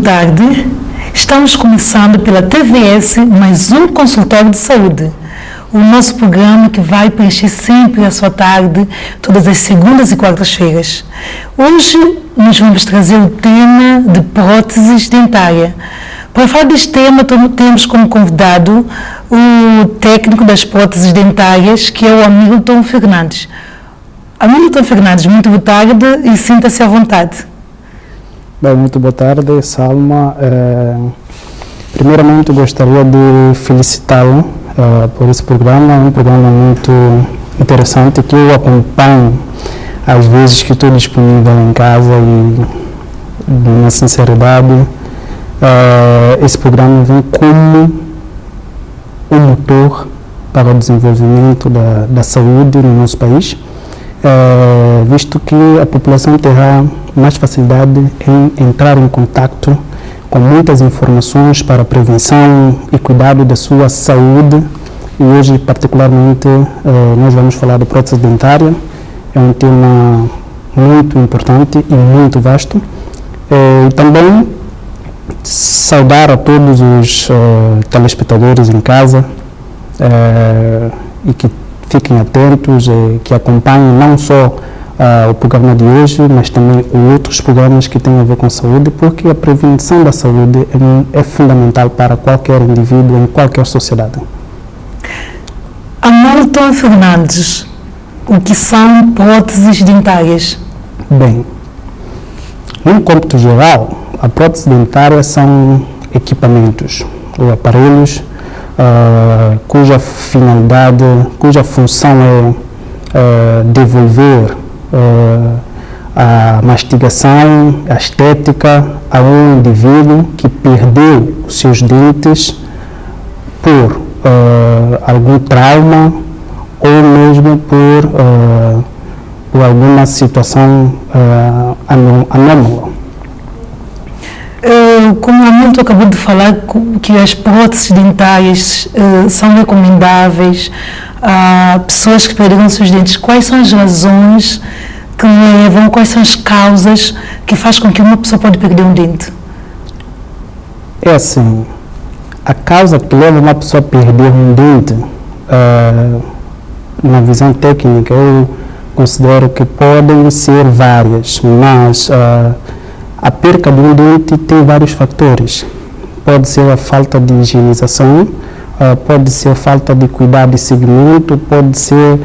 tarde. Estamos começando pela TVS mais um consultório de saúde. O nosso programa que vai preencher sempre a sua tarde, todas as segundas e quartas-feiras. Hoje nós vamos trazer o tema de próteses dentária. Para falar deste tema, temos como convidado o técnico das próteses dentárias, que é o Hamilton Fernandes. Hamilton Fernandes, muito boa tarde e sinta-se à vontade. Bem, muito boa tarde, Salma. Primeiramente, gostaria de felicitá-lo por esse programa. É um programa muito interessante que eu acompanho às vezes que estou disponível em casa e, na sinceridade, esse programa vem como um motor para o desenvolvimento da saúde no nosso país, visto que a população terá mais facilidade em entrar em contato com muitas informações para prevenção e cuidado da sua saúde. E hoje, particularmente, nós vamos falar de prótese dentária. É um tema muito importante e muito vasto. E também saudar a todos os telespectadores em casa e que fiquem atentos, que acompanhem não só o programa de hoje, mas também outros programas que têm a ver com saúde, porque a prevenção da saúde é fundamental para qualquer indivíduo em qualquer sociedade. Hamilton Fernandes, o que são próteses dentárias? Bem, num cômputo geral, a prótese dentária são equipamentos ou aparelhos cuja finalidade, cuja função é devolver a mastigação, a estética a um indivíduo que perdeu os seus dentes por algum trauma ou mesmo por alguma situação anômala. Como o Hamilton acabou de falar, que as próteses dentárias são recomendáveis a pessoas que perderam seus dentes, quais são as razões que levam, quais são as causas que faz com que uma pessoa pode perder um dente? É assim, a causa que leva uma pessoa a perder um dente, na visão técnica, eu considero que podem ser várias, mas a perca de um dente tem vários fatores. Pode ser a falta de higienização, pode ser a falta de cuidado e seguimento, pode ser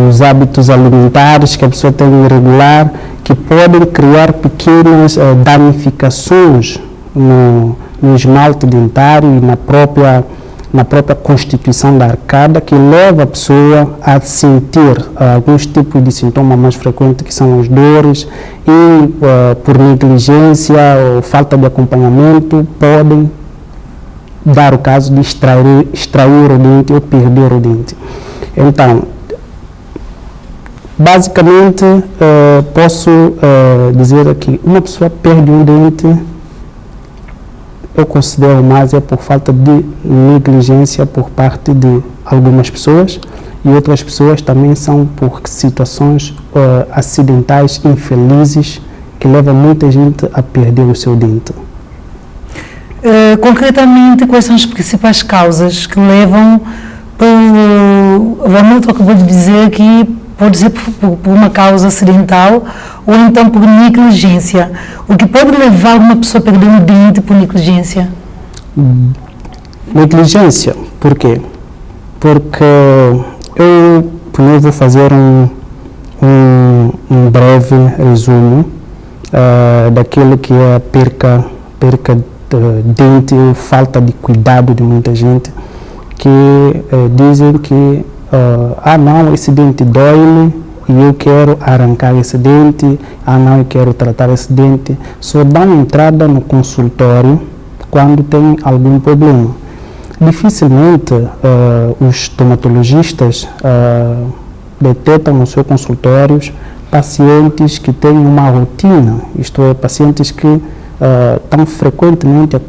os hábitos alimentares que a pessoa tem irregular, que podem criar pequenas danificações no esmalte dentário e na própria constituição da arcada, que leva a pessoa a sentir alguns tipos de sintomas mais frequentes, que são as dores, e por negligência ou falta de acompanhamento podem dar o caso de extrair o dente ou perder o dente. Então, basicamente, posso dizer que uma pessoa perde um dente, eu considero mais por falta de negligência por parte de algumas pessoas, e outras pessoas também são por situações acidentais infelizes que levam muita gente a perder o seu dente. Concretamente, quais são as principais causas que levam o Hamilton acabou de dizer que pode ser por uma causa acidental ou então por negligência. O que pode levar uma pessoa a perder um dente por negligência? Negligência, por quê? Porque eu primeiro vou fazer um breve resumo daquilo que é a perca de dente, falta de cuidado de muita gente, que dizem que não, esse dente dói-me e eu quero arrancar esse dente, não, eu quero tratar esse dente. Só dão entrada no consultório quando tem algum problema. Dificilmente os estomatologistas detectam nos seus consultórios pacientes que têm uma rotina, isto é, pacientes que estão frequentemente a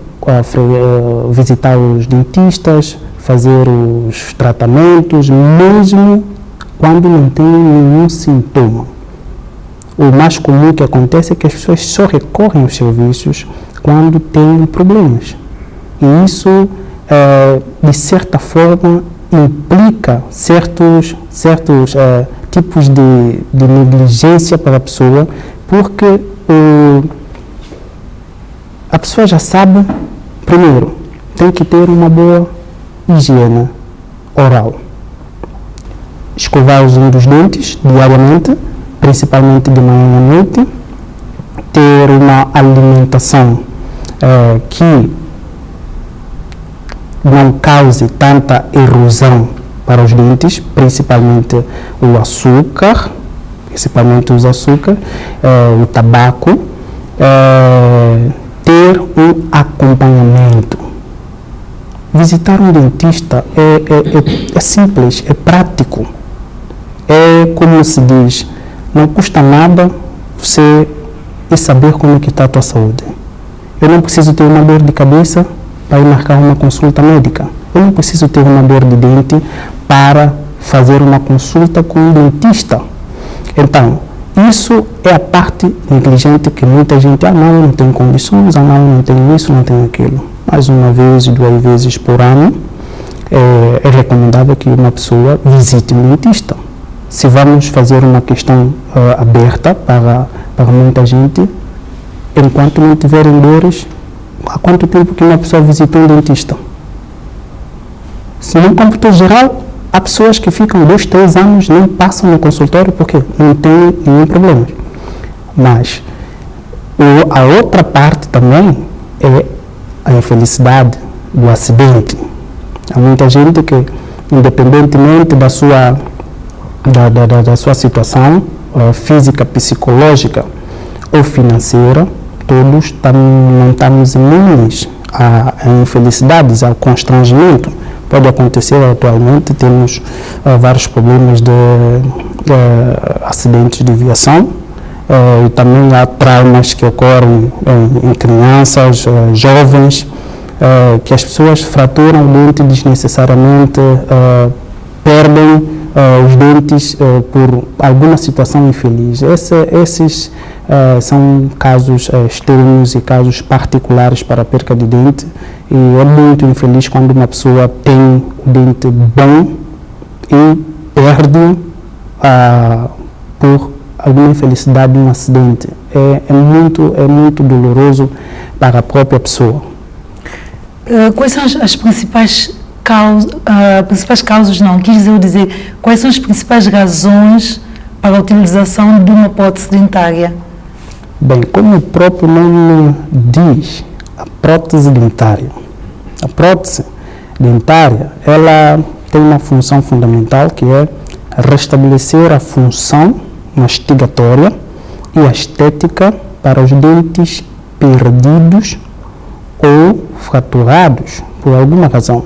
visitar os dentistas, fazer os tratamentos, mesmo quando não tem nenhum sintoma. O mais comum que acontece é que as pessoas só recorrem aos serviços quando tem problemas. E isso, de certa forma, implica certos tipos de negligência para a pessoa, porque a pessoa já sabe, primeiro, tem que ter uma boa higiene oral. Escovar os dentes diariamente, principalmente de manhã à noite, ter uma alimentação que não cause tanta erosão para os dentes, principalmente o açúcar, o tabaco, ter um acompanhamento. Visitar um dentista é simples, é prático. É como se diz, não custa nada você saber como é que está a tua saúde. Eu não preciso ter uma dor de cabeça para ir marcar uma consulta médica. Eu não preciso ter uma dor de dente para fazer uma consulta com um dentista. Então, isso é a parte negligente que muita gente, não, eu não tenho condições, não, eu não tenho isso, não tenho aquilo. Mais uma vez, 2 vezes por ano, é recomendável que uma pessoa visite um dentista. Se vamos fazer uma questão aberta para muita gente, enquanto não tiverem dores, há quanto tempo que uma pessoa visitou um dentista? Se no cômputo geral, há pessoas que ficam 2, 3 anos, nem passam no consultório porque não tem nenhum problema. Mas a outra parte também é a infelicidade do acidente. Há muita gente que, independentemente da sua situação física, psicológica ou financeira, todos não estamos imunes a infelicidades, ao constrangimento. Pode acontecer atualmente, temos vários problemas de acidentes de viação, e também há traumas que ocorrem em crianças, jovens, que as pessoas fraturam o dente desnecessariamente, perdem os dentes por alguma situação infeliz. Esses são casos extremos e casos particulares para a perca de dente, e é muito infeliz quando uma pessoa tem o dente bom e perde por alguma infelicidade de um acidente. É muito doloroso para a própria pessoa. Quais são as principais causas, não, quis dizer, quais são as principais razões para a utilização de uma prótese dentária? Bem, como o próprio nome diz, a prótese dentária. A prótese dentária, ela tem uma função fundamental, que é restabelecer a função mastigatória e a estética para os dentes perdidos ou fraturados por alguma razão.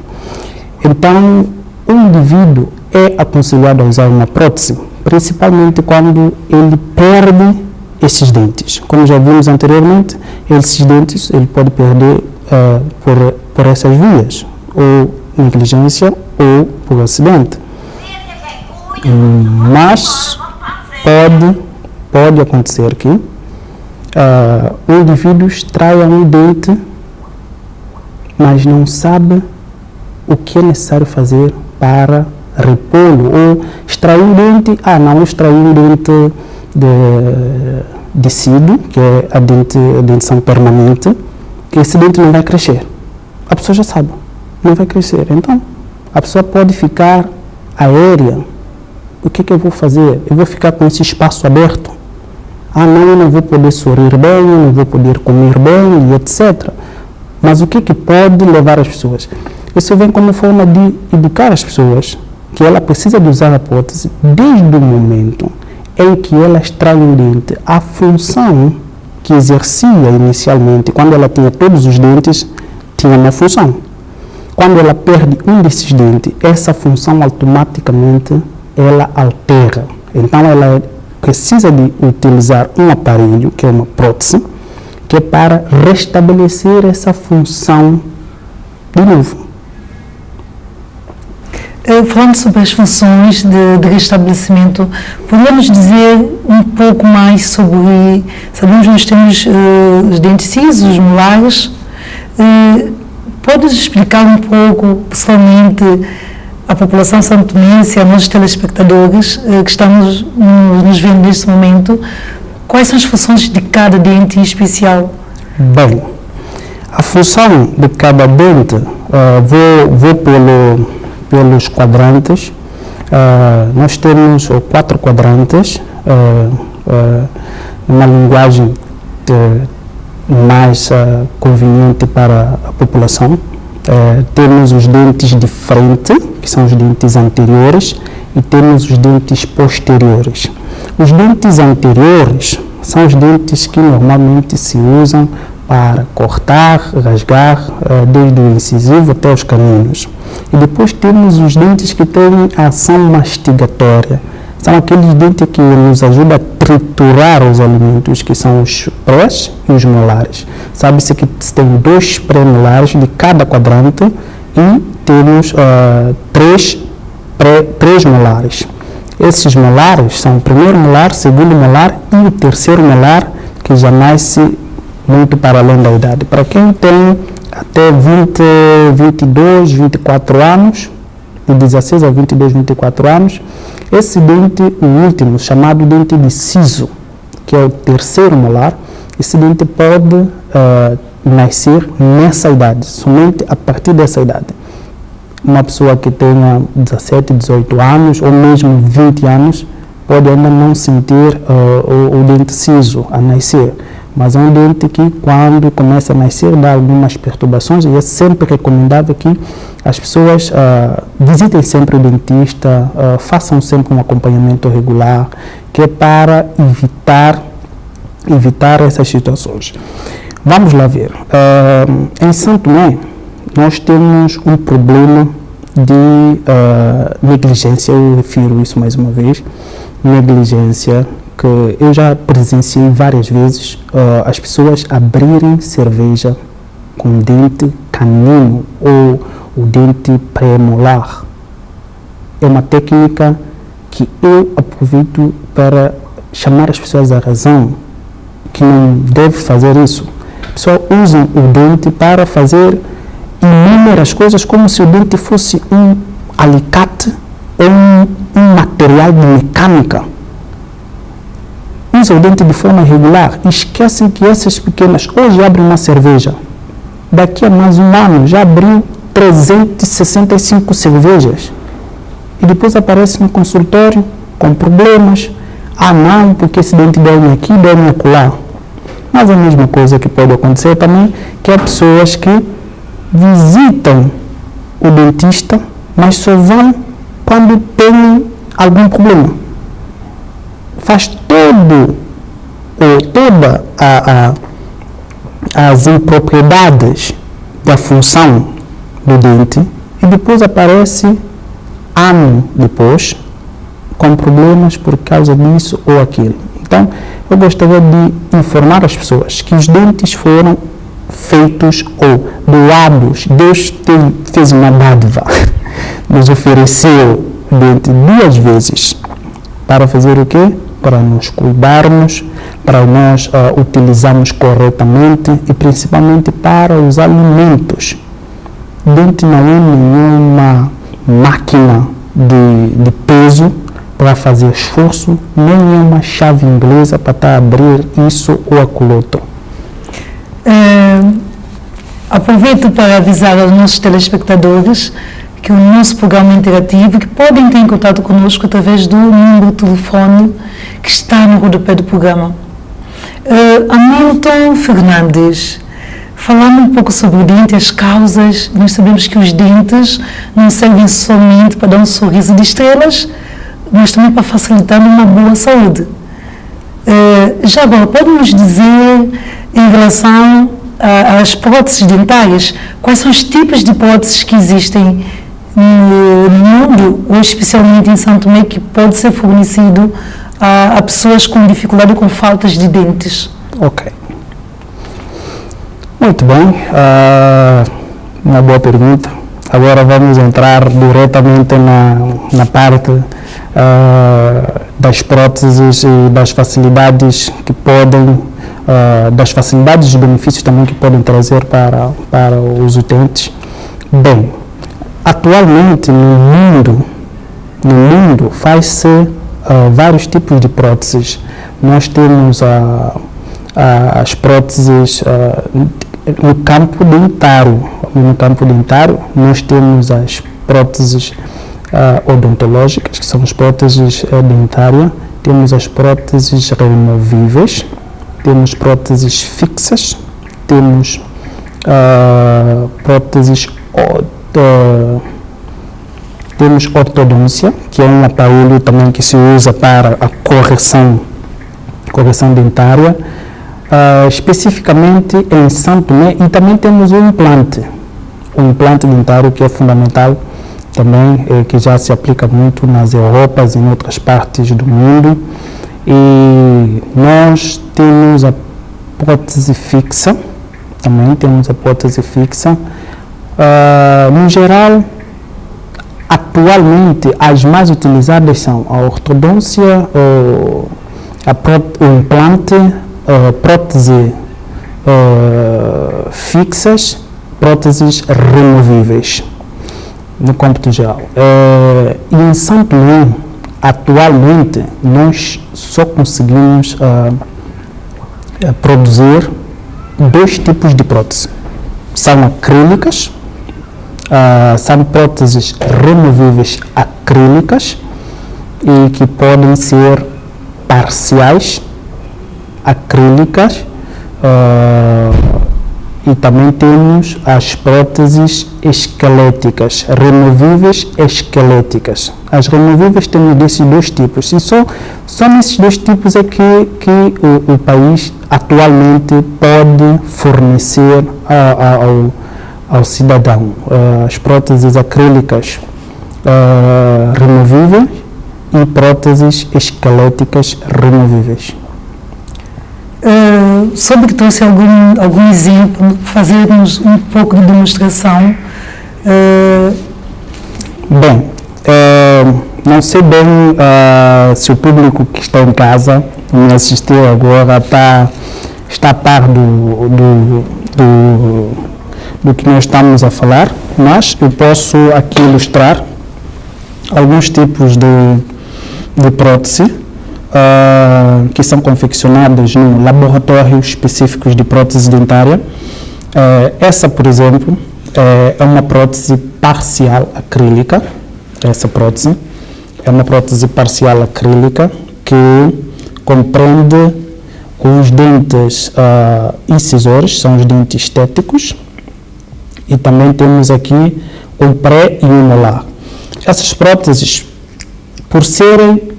Então, o indivíduo é aconselhado a usar uma prótese, principalmente quando ele perde esses dentes. Como já vimos anteriormente, esses dentes ele pode perder por essas vias, ou negligência ou por acidente. Mas pode acontecer que o indivíduo extraia um dente, mas não sabe o que é necessário fazer para repô-lo, ou extrair um dente, extrair um dente de sido, que é a dentição permanente, que esse dente não vai crescer. A pessoa já sabe, não vai crescer. Então, a pessoa pode ficar aérea. O que eu vou fazer? Eu vou ficar com esse espaço aberto? Eu não vou poder sorrir bem, eu não vou poder comer bem, e etc. Mas o que pode levar as pessoas? Isso vem como forma de educar as pessoas que ela precisa de usar a prótese desde o momento em que ela extrai um dente. A função que exercia inicialmente, quando ela tinha todos os dentes, tinha uma função. Quando ela perde um desses dentes, essa função automaticamente ela altera. Então ela precisa de utilizar um aparelho, que é uma prótese, que é para restabelecer essa função de novo. Falando sobre as funções de restabelecimento, podemos dizer um pouco mais sobre, sabemos que nós temos os dentes cisos, os molares, podes explicar um pouco, pessoalmente, à população santomense, a nós telespectadores que estamos nos vendo neste momento, quais são as funções de cada dente em especial? Bem, a função de cada dente, vou pelos quadrantes. Nós temos 4 quadrantes, uma linguagem mais conveniente para a população. Temos os dentes de frente, que são os dentes anteriores, e temos os dentes posteriores. Os dentes anteriores são os dentes que normalmente se usam para cortar, rasgar, desde o incisivo até os caninos. E depois temos os dentes que têm ação mastigatória. São aqueles dentes que nos ajudam a triturar os alimentos, que são os prés e os molares. Sabe-se que tem 2 pré-molares de cada quadrante e temos 3 molares. Esses molares são o primeiro molar, o segundo molar e o terceiro molar, que já nasce muito para além da idade. Para quem tem até 22, 24 anos, de 16 a 22, 24 anos, esse dente, o último, chamado dente de siso, que é o terceiro molar, esse dente pode nascer nessa idade, somente a partir dessa idade. Uma pessoa que tenha 17, 18 anos ou mesmo 20 anos pode ainda não sentir o dente siso a nascer, mas é um dente que, quando começa a nascer, dá algumas perturbações, e é sempre recomendável que as pessoas visitem sempre o dentista, façam sempre um acompanhamento regular, que é para evitar essas situações. Vamos lá ver. Em Santo Tomé, nós temos um problema de negligência, eu refiro isso mais uma vez, negligência, que eu já presenciei várias vezes, as pessoas abrirem cerveja com dente canino ou o dente pré-molar. É uma técnica que eu aproveito para chamar as pessoas à razão, que não deve fazer isso. As pessoas usam o dente para fazer inúmeras coisas, como se o dente fosse um alicate ou um material de mecânica. Usam o dente de forma irregular e esquecem que essas pequenas, hoje abrem uma cerveja, daqui a mais um ano já abriu 365 cervejas e depois aparece no consultório com problemas. Não, porque esse dente dói aqui, dói acolá. Mas a mesma coisa que pode acontecer também, que há pessoas que visitam o dentista, mas só vão quando tem algum problema. Faz todas as impropriedades da função do dente e depois aparece, ano depois, com problemas por causa disso ou aquilo. Então, eu gostaria de informar as pessoas que os dentes foram feitos ou doados. Deus fez uma dádiva, nos ofereceu o dente 2 vezes. Para fazer o quê? Para nos cuidarmos, para nós utilizarmos corretamente e principalmente para os alimentos. Dente não é nenhuma máquina de peso para fazer esforço, nem é uma chave inglesa para estar a abrir isso ou aquilo outro. Aproveito para avisar aos nossos telespectadores que o nosso programa interativo, que podem ter em contato conosco através do número de telefone que está no rodapé do programa. Hamilton Fernandes, falando um pouco sobre o dente, as causas, nós sabemos que os dentes não servem somente para dar um sorriso de estrelas, mas também para facilitar uma boa saúde. Já agora, pode-nos dizer, em relação às próteses dentárias, quais são os tipos de próteses que existem no mundo, ou especialmente em Santo Tomé, que pode ser fornecido a pessoas com dificuldade, com faltas de dentes? Ok. Muito bem. Uma boa pergunta. agora vamos entrar diretamente na parte das próteses e das facilidades que podem, das facilidades e benefícios também que podem trazer para os utentes. Bem, atualmente no mundo faz-se vários tipos de próteses. Nós temos as próteses no campo dentário. No campo dentário, nós temos as próteses odontológicas, que são as próteses dentárias. Temos as próteses removíveis, temos próteses fixas, temos próteses temos ortodôncia, que é um aparelho também que se usa para a correção dentária, especificamente em São Tomé, e também temos o implante dentário, que é fundamental também, que já se aplica muito nas Europas e em outras partes do mundo. E nós temos a prótese fixa, também temos a prótese fixa. No geral, atualmente, as mais utilizadas são a ortodôncia, o implante, prótese fixas, próteses removíveis, no cômputo geral. E em São Tomé, atualmente, nós só conseguimos produzir dois tipos de prótese. São acrílicas, são próteses removíveis acrílicas e que podem ser parciais acrílicas, e também temos as próteses esqueléticas, removíveis esqueléticas. As removíveis temos desses dois tipos, e só nesses dois tipos é que o país atualmente pode fornecer ao cidadão as próteses acrílicas removíveis e próteses esqueléticas removíveis. Sobre que trouxe algum exemplo, fazermos um pouco de demonstração. Bem, não sei bem se o público que está em casa me assistiu agora está a par do que nós estamos a falar, mas eu posso aqui ilustrar alguns tipos de prótese que são confeccionadas no laboratório específicos de prótese dentária. Essa, por exemplo, é uma prótese parcial acrílica. Essa prótese é uma prótese parcial acrílica que compreende os dentes incisores, são os dentes estéticos, e também temos aqui um pré e um molar. Essas próteses, por serem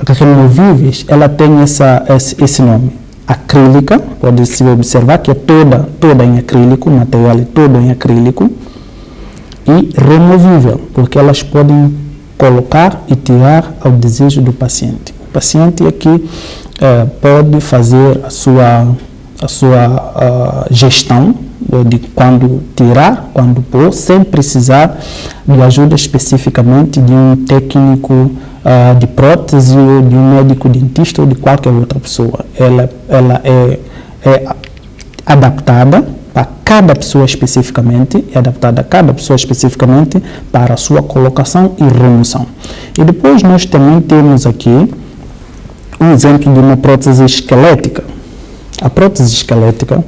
removíveis, ela tem esse nome, acrílica. Pode-se observar que é toda em acrílico, o material é todo em acrílico, e removível, porque elas podem colocar e tirar ao desejo do paciente. O paciente aqui pode fazer a sua gestão de quando tirar, quando pôr, sem precisar de ajuda especificamente de um técnico de prótese, ou de um médico dentista, ou de qualquer outra pessoa. Ela é adaptada para cada pessoa especificamente, para a sua colocação e remoção. E depois nós também temos aqui um exemplo de uma prótese esquelética. A prótese esquelética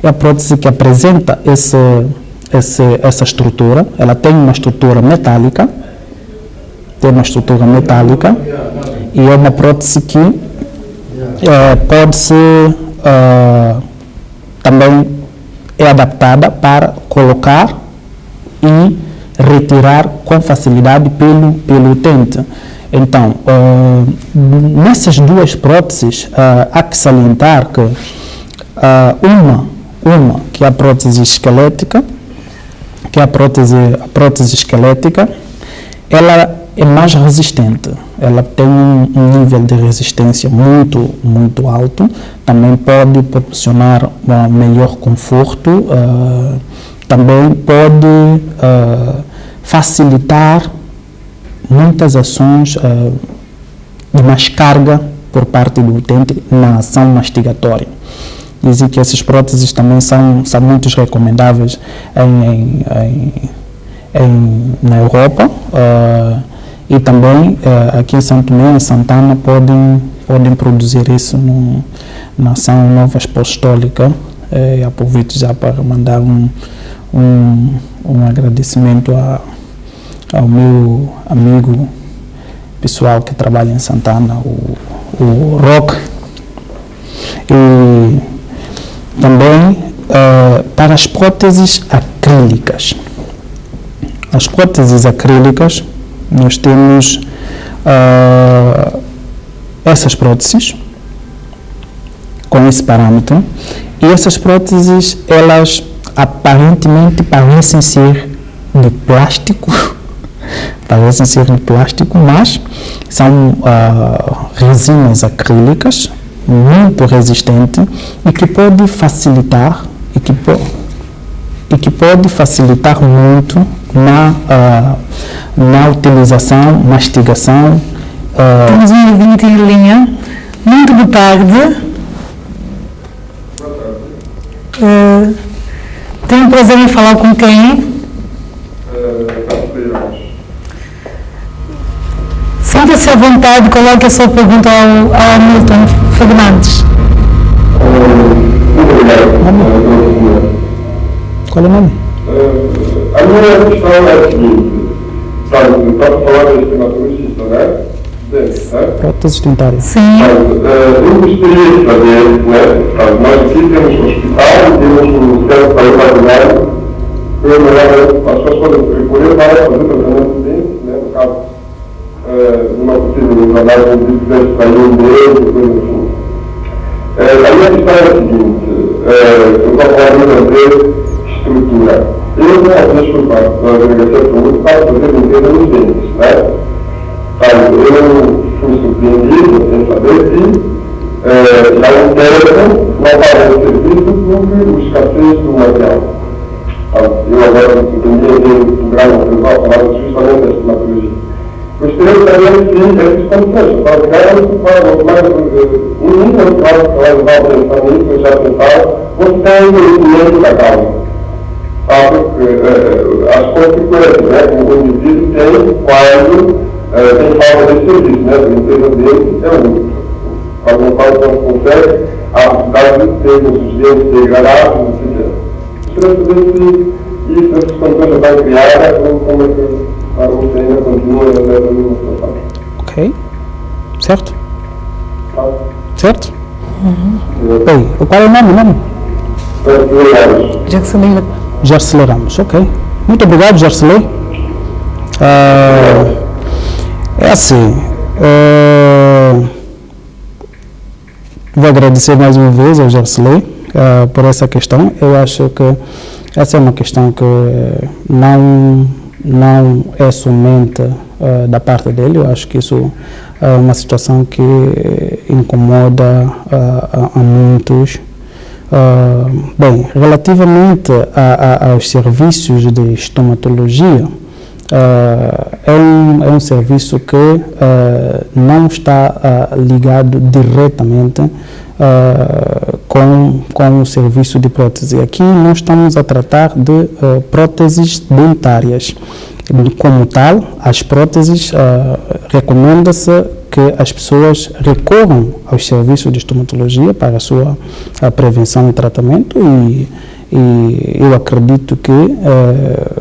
é a prótese que apresenta essa estrutura. Ela tem uma estrutura metálica, e é uma prótese que pode ser também adaptada para colocar e retirar com facilidade pelo utente. Então, nessas duas próteses, há que salientar que uma que é a prótese esquelética, ela é mais resistente, ela tem um nível de resistência muito alto, também pode proporcionar melhor conforto, também pode facilitar muitas ações de mais carga por parte do utente na ação mastigatória. Dizem que essas próteses também são muito recomendáveis na Europa e também aqui em São Tomé e Santana podem produzir isso na ação Nova Apostólica. Aproveito já para mandar um agradecimento ao meu amigo pessoal que trabalha em Santana, o Roque, e também para as próteses acrílicas. As próteses acrílicas, nós temos essas próteses com esse parâmetro, e essas próteses, elas aparentemente parecem ser de plástico, mas são resinas acrílicas muito resistentes e que pode facilitar muito na utilização, mastigação. Temos um ouvinte em linha. Muito boa tarde. Tenho o prazer em falar com quem? Sinta-se à vontade, coloque a sua pergunta ao Hamilton Fernandes. Qual é o nome? A minha questão é a seguinte, está a falar de estomatologista, não é? Próteses dentárias. Sim. Eu gostaria de saber, nós aqui temos um hospital, temos um centro para imaginário, as pessoas podem recorrer para fazer tratamento de dentes, no caso, uma possível implantagem de dentes para um dedo, coisa assim. A minha questão é a seguinte, eu estou falando de estrutura. Eu não desculpa a delegacia de saúde para fazer limpeza nos dentes, né? Eu fui surpreendido em saber que já um técnico não parece ter visto porque os escassez do material. Eu agora entendi o programa principal falava justamente da estomatologia. Gostaria de saber se essas condições, para mais um nível que vai levar a pensar nisso, eu já pensava, você tem o conhecimento da causa. As consequências, né, que o indivíduo tem quando tem falta de serviço, né, a limpeza dele é única. Quando não consegue, a possibilidade de ter os dentes degradados, não sei o que. Gostaria de saber se isso, essas condições já estão criadas, ou como é que você ainda continua nessa mesma situação. Ok. Certo? Tá. Certo? Bem, qual é o nome? Gercelei Ramos, ok. Muito obrigado, Gercelei. É assim, vou agradecer mais uma vez ao Gercelei por essa questão. Eu acho que essa é uma questão que não é somente da parte dele. Eu acho que isso é uma situação que incomoda a muitos. Bem, relativamente aos serviços de estomatologia, é um serviço que não está ligado diretamente com o serviço de prótese. Aqui nós estamos a tratar de próteses dentárias. Como tal, as próteses recomenda-se que as pessoas recorram aos serviços de estomatologia para a sua prevenção e tratamento, e eu acredito que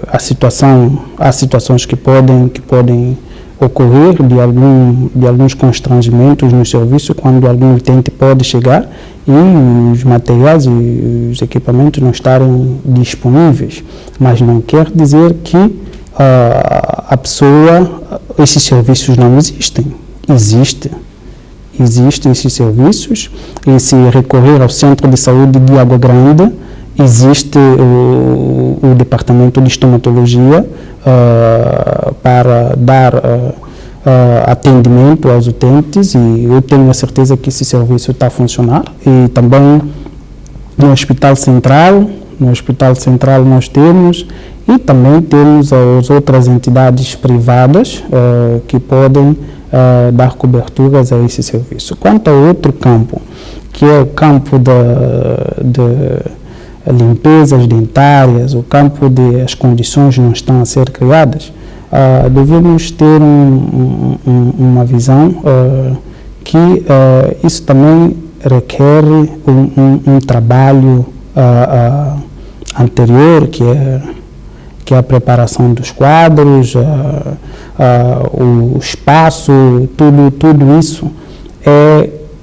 há situações que podem ocorrer de alguns constrangimentos no serviço quando algum utente pode chegar e os materiais e os equipamentos não estarem disponíveis, mas não quer dizer que esses serviços não existem. Existem esses serviços, e se recorrer ao Centro de Saúde de Água Grande, existe o Departamento de Estomatologia para dar atendimento aos utentes, e eu tenho a certeza que esse serviço está a funcionar. E também no Hospital Central No Hospital Central nós temos, e também temos as outras entidades privadas que podem dar coberturas a esse serviço. Quanto ao outro campo, que é o campo de limpezas dentárias, o campo de as condições não estão a ser criadas, devemos ter uma visão que isso também requer um trabalho anterior, que é a preparação dos quadros, o espaço, tudo isso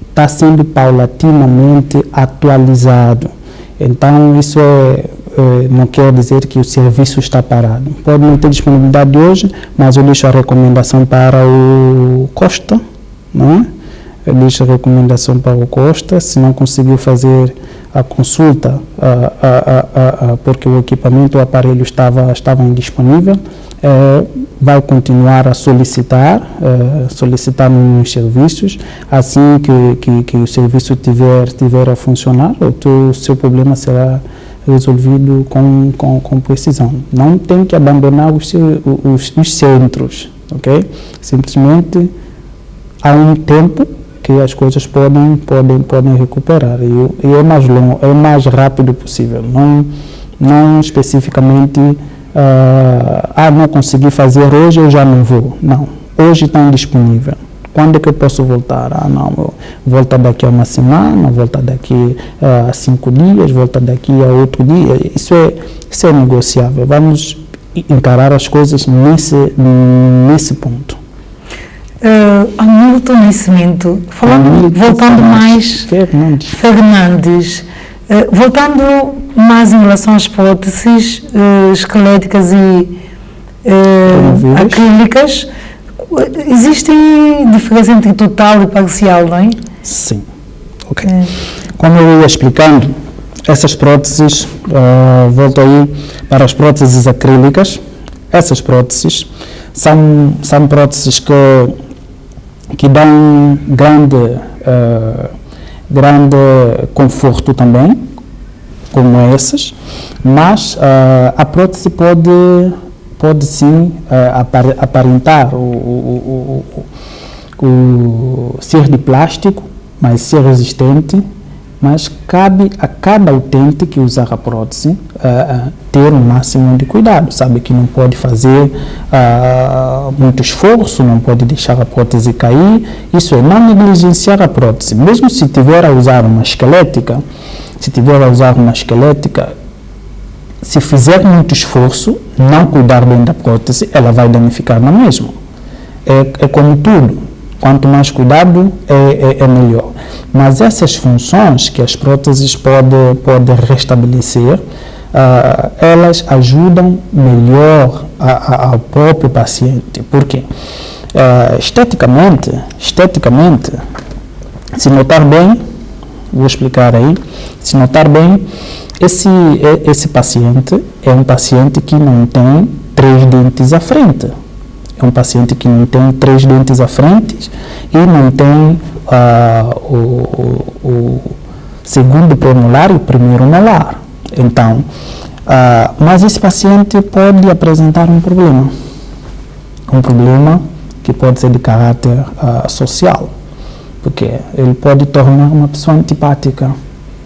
está sendo paulatinamente atualizado. Então, isso não quer dizer que o serviço está parado. Pode não ter disponibilidade hoje, mas eu deixo a recomendação para o Costa, não é? Eu deixo a recomendação para o Costa, se não conseguiu fazer a consulta, porque o equipamento, o aparelho estava indisponível, vai continuar a solicitar nos serviços. Assim que o serviço tiver a funcionar, o seu problema será resolvido com precisão. Não tem que abandonar os centros, ok? Simplesmente há um tempo que as coisas podem recuperar, e é mais longo, é o mais rápido possível, não especificamente não consegui fazer hoje, eu já não vou. Não, hoje está indisponível. Quando é que eu posso voltar? Volta daqui a uma semana, volta daqui a 5 dias, volta daqui a outro dia. Isso é negociável. Vamos encarar as coisas nesse ponto. Hamilton Nascimento, voltando mais, Fernandes, voltando mais em relação às próteses esqueléticas e acrílicas, existem diferença entre total e parcial, não é? Sim. Ok. Como eu ia explicando, essas próteses, volto aí para as próteses acrílicas. Essas próteses são próteses que dão grande conforto também, como essas, mas a prótese pode sim aparentar o ser de plástico, mas ser resistente, mas cabe a cada utente que usar a prótese ter um máximo de cuidado. Sabe que não pode fazer muito esforço, não pode deixar a prótese cair. Isso é não negligenciar a prótese. Mesmo se tiver a usar uma esquelética, se fizer muito esforço, não cuidar bem da prótese, ela vai danificar na mesma. É como tudo. Quanto mais cuidado, é melhor. Mas essas funções que as próteses podem restabelecer, elas ajudam melhor ao próprio paciente. Por quê? Esteticamente, se notar bem, vou explicar aí, se notar bem, esse paciente é um paciente que não tem 3 dentes à frente. É um paciente que não tem 3 dentes à frente e não tem o segundo premolar e o primeiro molar. Então, mas esse paciente pode apresentar um problema que pode ser de caráter social, porque ele pode tornar uma pessoa antipática,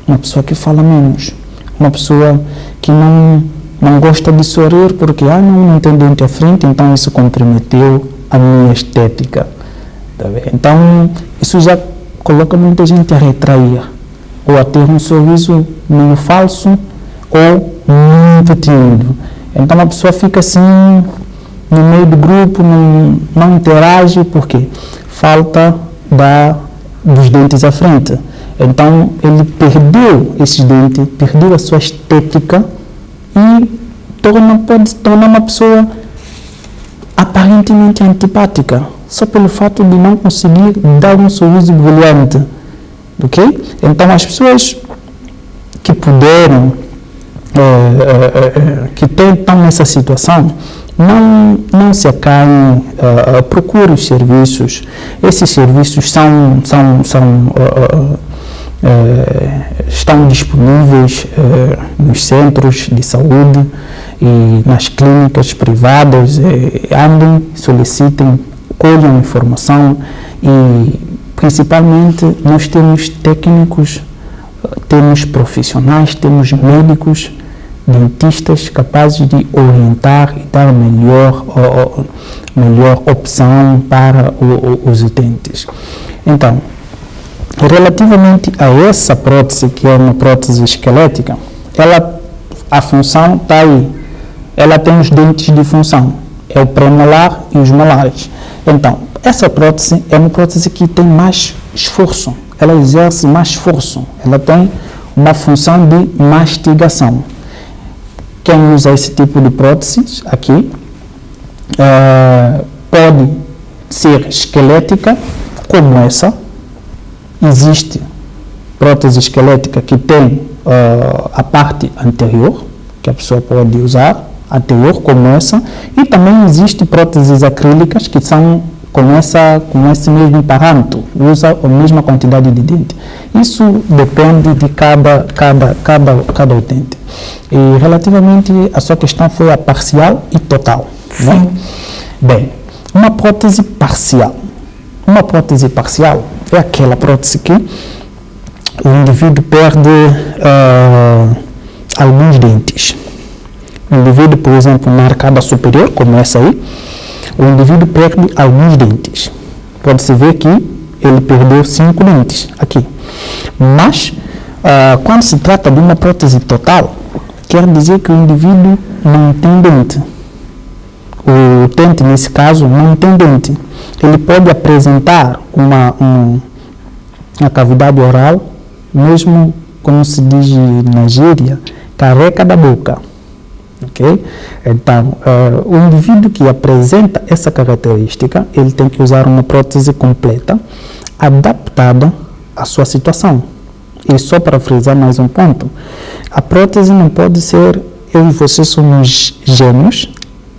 uma pessoa que fala menos, uma pessoa que não gosta de sorrir porque não tem dente à frente, então isso comprometeu a minha estética. Tá vendo? Então, isso já coloca muita gente a retrair, ou a ter um sorriso meio falso, ou muito tímido. Então, a pessoa fica assim, no meio do grupo, não interage, porque falta dos dentes à frente. Então, ele perdeu esses dentes, perdeu a sua estética, e pode se tornar uma pessoa aparentemente antipática, só pelo fato de não conseguir dar um sorriso brilhante, ok? Então, as pessoas que puderam, que estão nessa situação, não se acaem, procure os serviços. Esses serviços são estão disponíveis nos centros de saúde e nas clínicas privadas. Andem, solicitem, colham informação e, principalmente, nós temos técnicos, temos profissionais, temos médicos, dentistas capazes de orientar e dar melhor opção para os utentes. Então, relativamente a essa prótese, que é uma prótese esquelética, a função está aí. Ela tem os dentes de função, é o premolar e os molares. Então, essa prótese é uma prótese que tem mais esforço, ela exerce mais esforço, ela tem uma função de mastigação. Quem usa esse tipo de prótese aqui pode ser esquelética, como essa. Existe prótese esquelética que tem a parte anterior, que a pessoa pode usar, anterior, como essa, e também existe próteses acrílicas que são com esse mesmo parâmetro, usa a mesma quantidade de dente. Isso depende de cada utente. E relativamente a sua questão foi a parcial e total. Sim. Né? Bem, uma prótese parcial. Uma prótese parcial é aquela prótese que o indivíduo perde alguns dentes. O indivíduo, por exemplo, na arcada superior, como essa aí, o indivíduo perde alguns dentes. Pode-se ver que ele perdeu 5 dentes aqui. Mas, quando se trata de uma prótese total, quer dizer que o indivíduo não tem dente. O utente, nesse caso, não tem dente. Ele pode apresentar uma cavidade oral, mesmo, como se diz na gíria, careca da boca. Okay? Então, o indivíduo que apresenta essa característica, ele tem que usar uma prótese completa, adaptada à sua situação. E só para frisar mais um ponto, a prótese não pode ser, eu e você somos gêmeos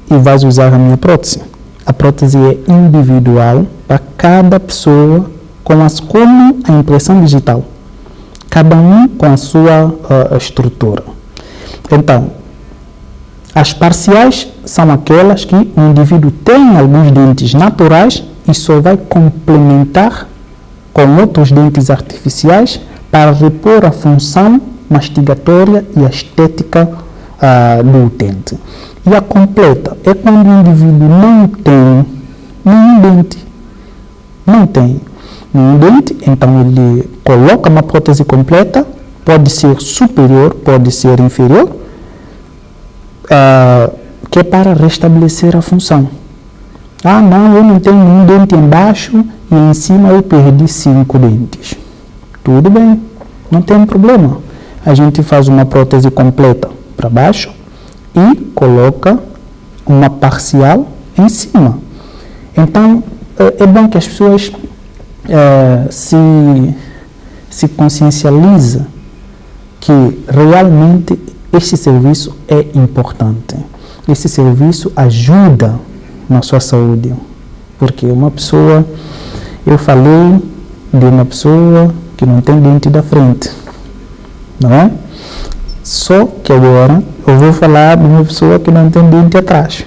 e vais usar a minha prótese. A prótese é individual para cada pessoa, como a impressão digital. Cada um com a sua estrutura. Então, as parciais são aquelas que o indivíduo tem alguns dentes naturais e só vai complementar com outros dentes artificiais para repor a função mastigatória e a estética do utente. E a completa é quando o indivíduo não tem nenhum dente. Não tem nenhum dente, então ele coloca uma prótese completa, pode ser superior, pode ser inferior, que é para restabelecer a função. Não, eu não tenho nenhum dente embaixo e em cima eu perdi 5 dentes. Tudo bem, não tem problema. A gente faz uma prótese completa para baixo e coloca uma parcial em cima. Então, é bom que as pessoas se consciencializem que realmente este serviço é importante. Esse serviço ajuda na sua saúde. Porque eu falei de uma pessoa que não tem dente da frente, não é? Só que agora eu vou falar de uma pessoa que não tem dente atrás.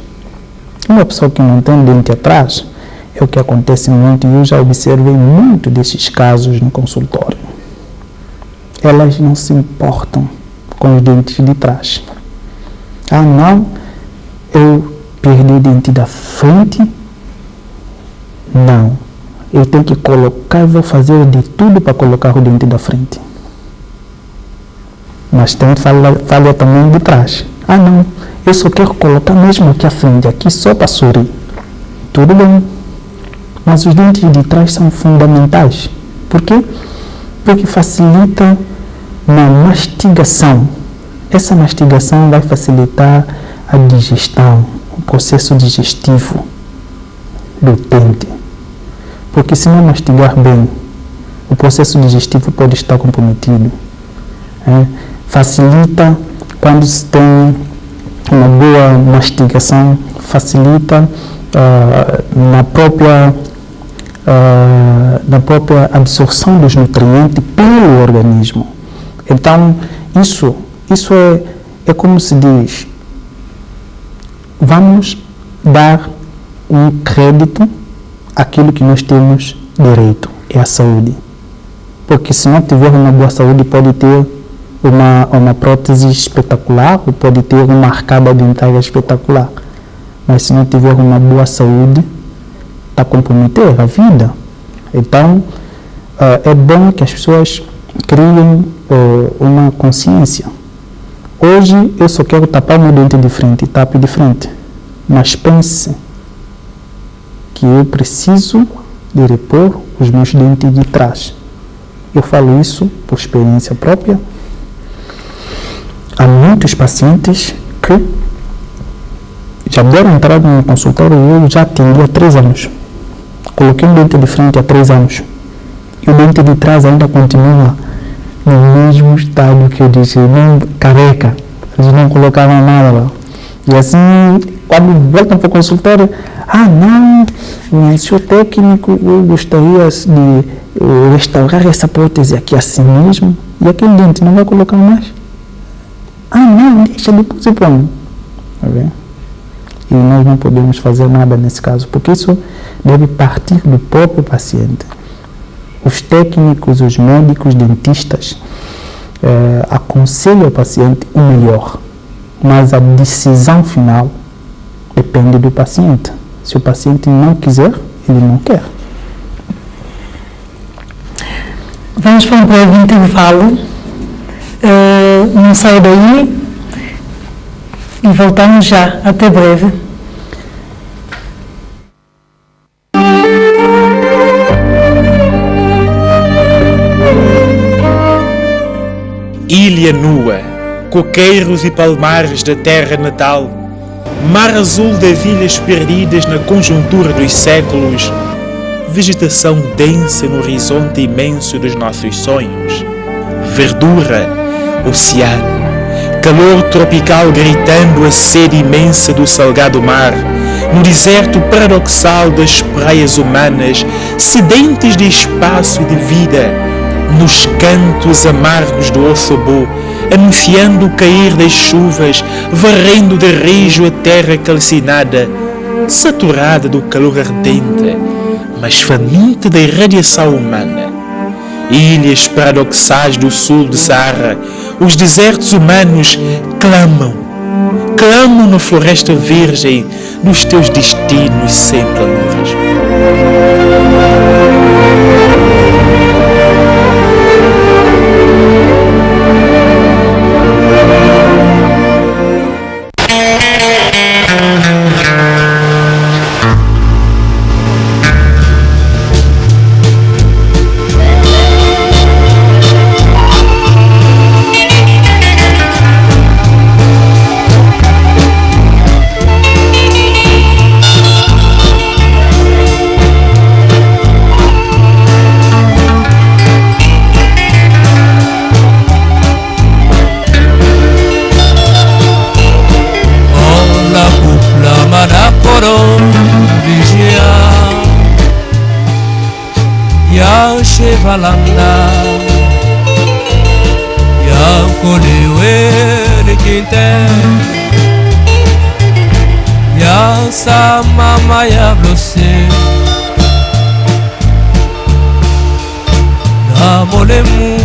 Uma pessoa que não tem dente atrás é o que acontece muito e eu já observei muito desses casos no consultório. Elas não se importam com os dentes de trás. Não, eu perdi o dente da frente. Não, eu tenho que colocar, vou fazer de tudo para colocar o dente da frente. Mas tem falha também de trás. Não, eu só quero colocar mesmo aqui à frente, aqui só para sorrir. Tudo bem, mas os dentes de trás são fundamentais. Por quê? Porque facilita na mastigação. Essa mastigação vai facilitar a digestão, o processo digestivo do dente. Porque se não mastigar bem, o processo digestivo pode estar comprometido. Facilita quando se tem uma boa mastigação, facilita na própria na própria absorção dos nutrientes pelo organismo. Então, isso é como se diz, vamos dar um crédito àquilo que nós temos direito, é a saúde. Porque se não tiver uma boa saúde, pode ter uma prótese espetacular, ou pode ter uma arcada dentária espetacular. Mas se não tiver uma boa saúde, está a comprometer a vida. Então, é bom que as pessoas criem uma consciência. Hoje, eu só quero tapar meu dente de frente, tape de frente. Mas pense que eu preciso de repor os meus dentes de trás. Eu falo isso por experiência própria. Há muitos pacientes que já deram entrada no consultório e eu já atendi há 3 anos. Coloquei um dente de frente há 3 anos. E o dente de trás ainda continua no mesmo estado que eu disse, não careca. Eles não colocavam nada lá. E assim, quando voltam para o consultório, não, senhor técnico, eu gostaria de restaurar essa prótese aqui assim mesmo. E aquele dente não vai colocar mais? Não, deixa, depois eu ponho. Tá vendo? E nós não podemos fazer nada nesse caso, porque isso deve partir do próprio paciente. Os técnicos, os médicos, dentistas, aconselham ao paciente o melhor, mas a decisão final depende do paciente. Se o paciente não quiser, ele não quer. Vamos para um breve intervalo. Não saia daí e voltamos já. Até breve. Ilha nua, coqueiros e palmares da terra natal, mar azul de ilhas perdidas na conjuntura dos séculos, vegetação densa no horizonte imenso dos nossos sonhos, verdura, oceano, calor tropical gritando a sede imensa do salgado mar, no deserto paradoxal das praias humanas, sedentes de espaço e de vida, nos cantos amargos do Ossobô, anunciando o cair das chuvas, varrendo de rijo a terra calcinada, saturada do calor ardente, mas faminta da irradiação humana. Ilhas paradoxais do sul de Saara, os desertos humanos clamam na floresta virgem dos teus destinos sem planuras. Valanda ya kolewe lekinte ya samama ya blose na molemu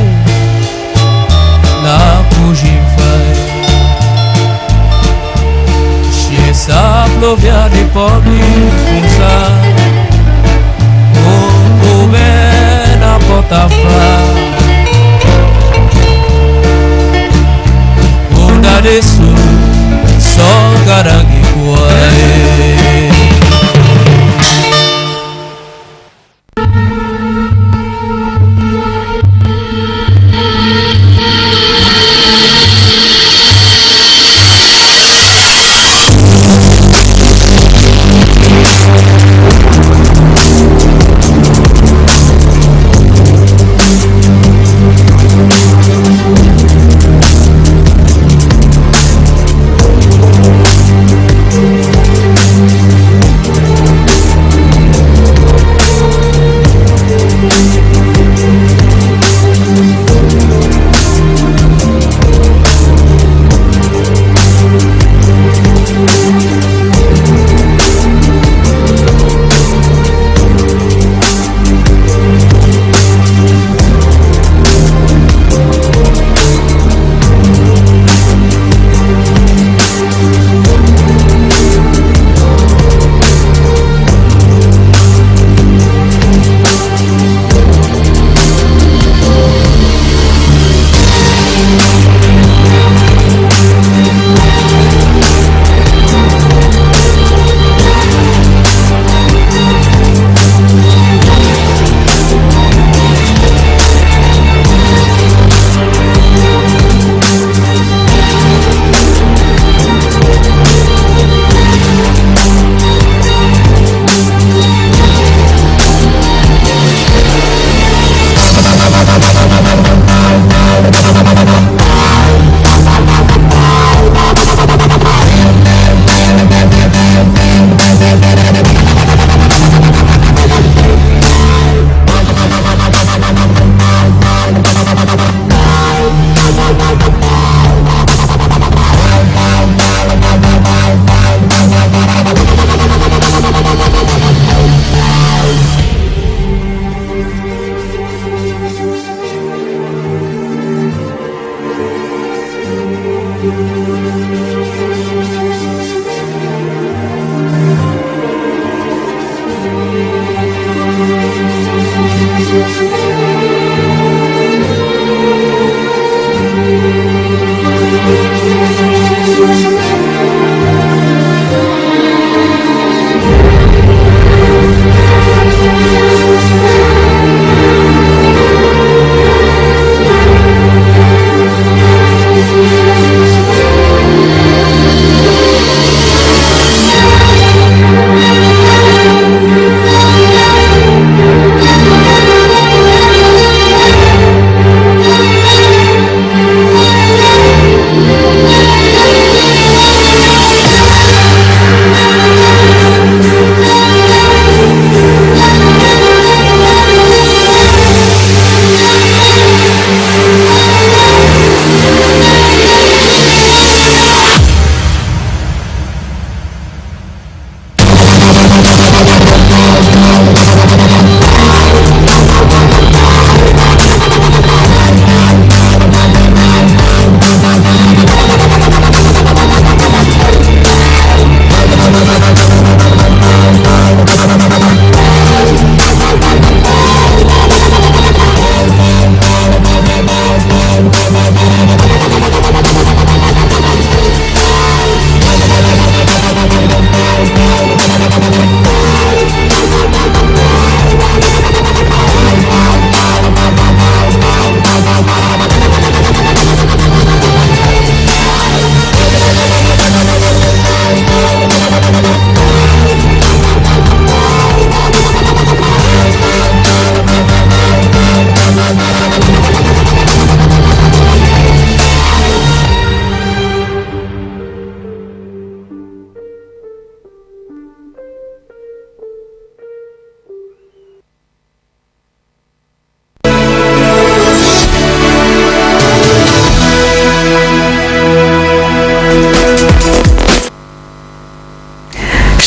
na kujifai chez sa plovia de pobi kunsa o bena potafra onda de su so garangi kuai.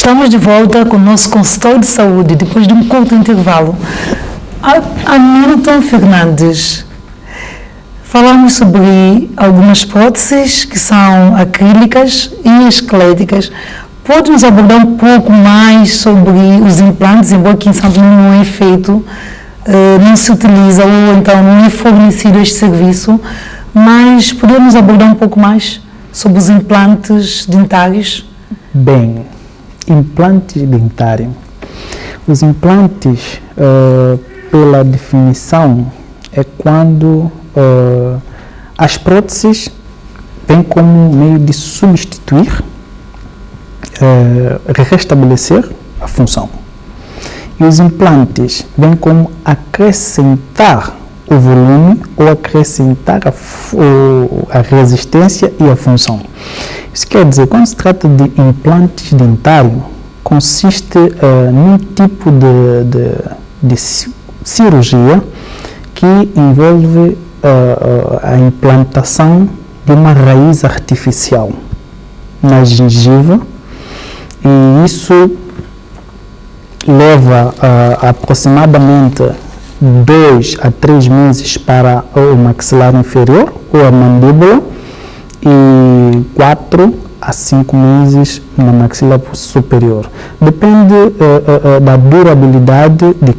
Estamos de volta com o nosso consultório de saúde, depois de um curto intervalo. Hamilton Fernandes, falamos sobre algumas próteses que são acrílicas e esqueléticas. Pode nos abordar um pouco mais sobre os implantes, embora aqui em Santo Tomé não é feito, não se utiliza ou então não é fornecido este serviço, mas podemos abordar um pouco mais sobre os implantes dentários? Bem, implante dentário. Os implantes, pela definição, é quando as próteses vêm como meio de substituir, restabelecer a função. E os implantes vêm como acrescentar o volume ou acrescentar a resistência e a função. Isso quer dizer, quando se trata de implantes dentários, consiste num tipo de cirurgia que envolve a implantação de uma raiz artificial na gengiva, e isso leva aproximadamente 2 a 3 meses para o maxilar inferior ou a mandíbula e 4 a 5 meses na maxila superior. Depende da durabilidade de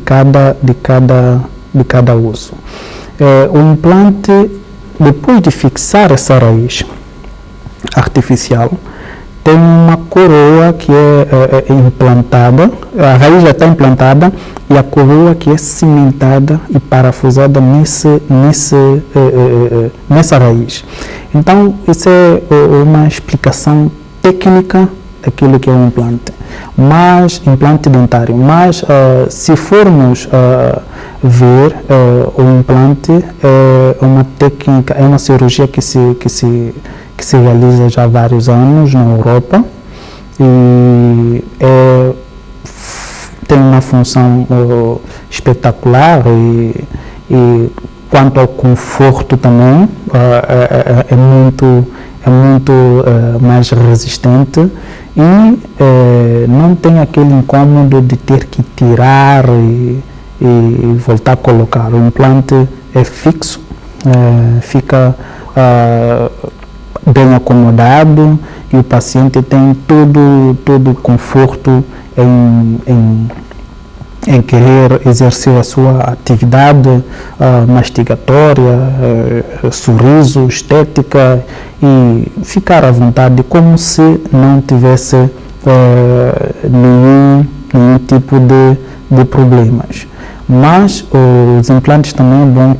cada osso. O implante, depois de fixar essa raiz artificial, tem uma coroa que é implantada, a raiz já está implantada, e a coroa que é cimentada e parafusada nessa raiz. Então, isso é uma explicação técnica daquilo que é um implante. Mas, implante dentário. Mas, se formos ver, o implante é uma técnica, é uma cirurgia que se realiza já há vários anos na Europa e tem uma função espetacular e quanto ao conforto também é muito mais resistente e não tem aquele incômodo de ter que tirar e voltar a colocar. O implante é fixo, fica bem acomodado e o paciente tem todo o conforto em querer exercer a sua atividade mastigatória, sorriso, estética e ficar à vontade como se não tivesse nenhum tipo de problemas. Mas os implantes também é bom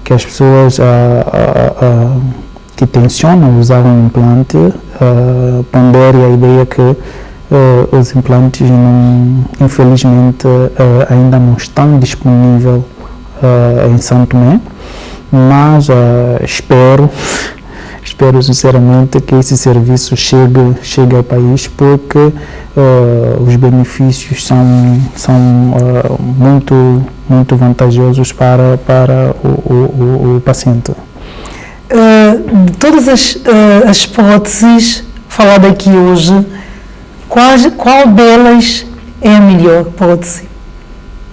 que as pessoas que tencionam usar um implante ponderem a ideia que os implantes infelizmente ainda não estão disponíveis em São Tomé, mas espero sinceramente que esse serviço chegue ao país, porque os benefícios são muito vantajosos para o paciente. De todas as próteses faladas aqui hoje, qual delas é a melhor prótese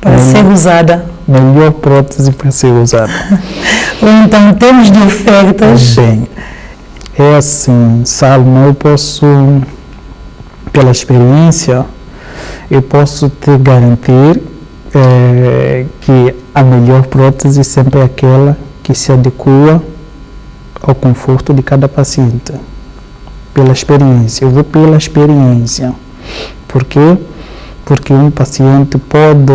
para ser usada? Melhor prótese para ser usada. Ou então, em termos de ofertas? Bem, é assim, Salmo, eu posso, pela experiência, eu posso te garantir que a melhor prótese sempre é aquela que se adequa ao conforto de cada paciente. Pela experiência, eu vou pela experiência. Por quê? Porque um paciente pode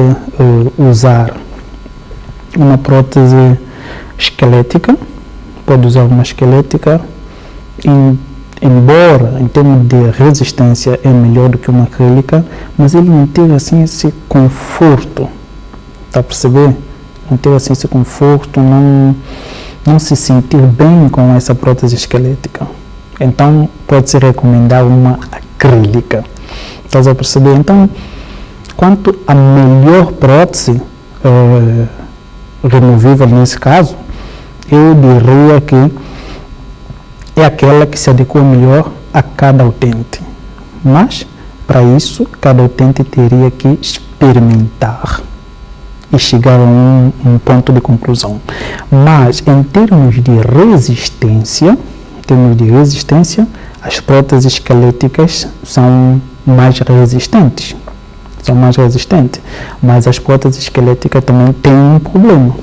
usar uma prótese esquelética, pode usar uma esquelética, embora em termos de resistência é melhor do que uma acrílica, mas ele não teve assim esse conforto, está a perceber? Não teve assim esse conforto, não se sentir bem com essa prótese esquelética. Então, pode-se recomendar uma acrílica. Estás a perceber? Então, quanto à melhor prótese removível nesse caso, eu diria que é aquela que se adequa melhor a cada utente. Mas Para isso, cada utente teria que experimentar e chegar a um ponto de conclusão. Mas, em termos de resistência, as próteses esqueléticas são mais resistentes. Mas as próteses esqueléticas também têm um problema.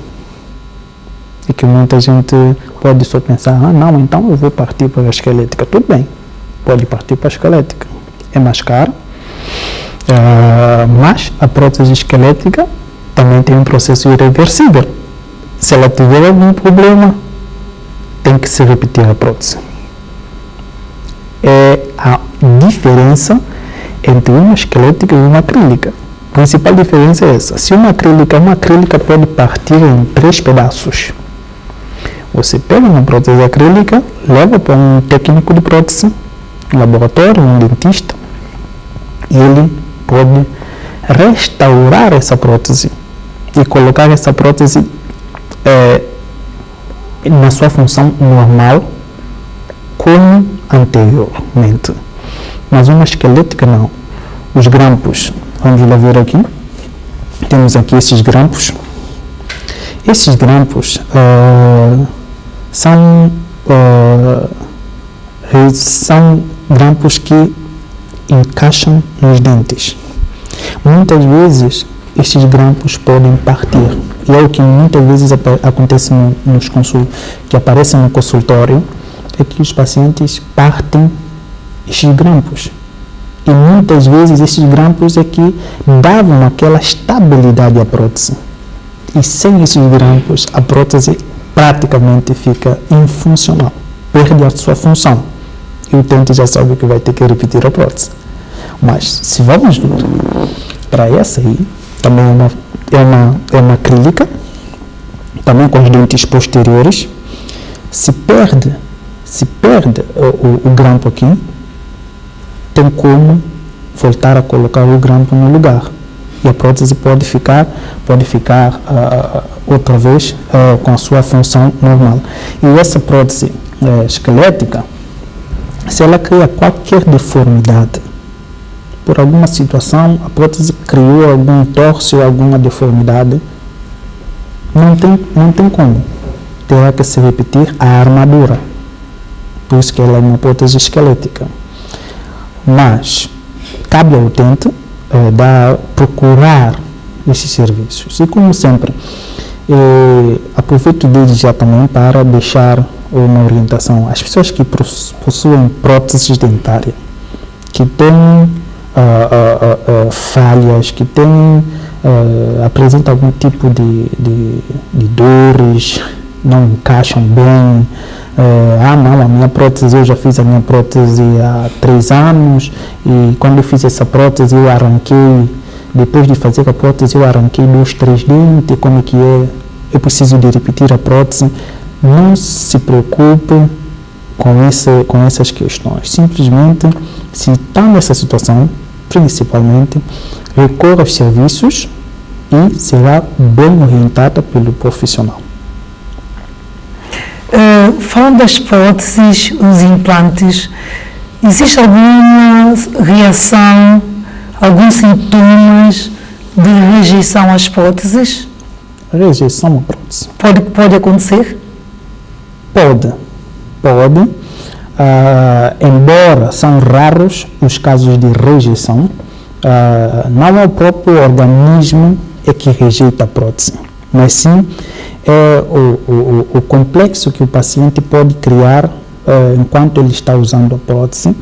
E que muita gente pode só pensar, não, então eu vou partir para a esquelética. Tudo bem, pode partir para a esquelética. É mais caro, mas a prótese esquelética também tem um processo irreversível. Se ela tiver algum problema, tem que se repetir a prótese. É a diferença entre uma esquelética e uma acrílica. A principal diferença é essa. Se uma acrílica pode partir em 3 pedaços. Você pega uma prótese acrílica, leva para um técnico de prótese, um laboratório, um dentista, e ele pode restaurar essa prótese e colocar essa prótese na sua função normal, como anteriormente. Mas uma esquelética não. Os grampos, vamos lá ver aqui. Temos aqui esses grampos. Esses grampos são grampos que encaixam nos dentes. Muitas vezes, esses grampos podem partir. E é o que muitas vezes acontece que aparece no consultório, é que os pacientes partem esses grampos. E muitas vezes esses grampos é que davam aquela estabilidade à prótese. E sem esses grampos, a prótese praticamente fica infuncional, perde a sua função. E o utente já sabe que vai ter que repetir a prótese. Mas, se vamos ver para essa aí, também é uma acrílica, também com os dentes posteriores. Se perde o grampo aqui, tem como voltar a colocar o grampo no lugar. E a prótese pode ficar outra vez com a sua função normal. E essa prótese esquelética, se ela cria qualquer deformidade, por alguma situação, a prótese criou algum torce ou alguma deformidade, não tem como. Terá que se repetir a armadura. Por isso que ela é uma prótese esquelética. Mas cabe ao utente procurar esses serviços. E como sempre, aproveito desde já também para deixar uma orientação às pessoas que possuem próteses dentárias, que têm falhas, que apresentam algum tipo de dores, não encaixam bem. Não, a minha prótese, eu já fiz a minha prótese há 3 anos e quando eu fiz essa prótese eu arranquei, depois de fazer a prótese eu arranquei 2, 3 dentes, como é que é? Eu preciso de repetir a prótese. Não se preocupe com essas questões. Simplesmente, se está nessa situação, principalmente, recorra aos serviços e será bem orientada pelo profissional. Falando das próteses, os implantes, existe alguma reação, alguns sintomas de rejeição às próteses? Rejeição à prótese. Pode acontecer? Pode. Embora são raros os casos de rejeição, não é o próprio organismo que rejeita a prótese, mas sim o complexo que o paciente pode criar enquanto ele está usando a prótese.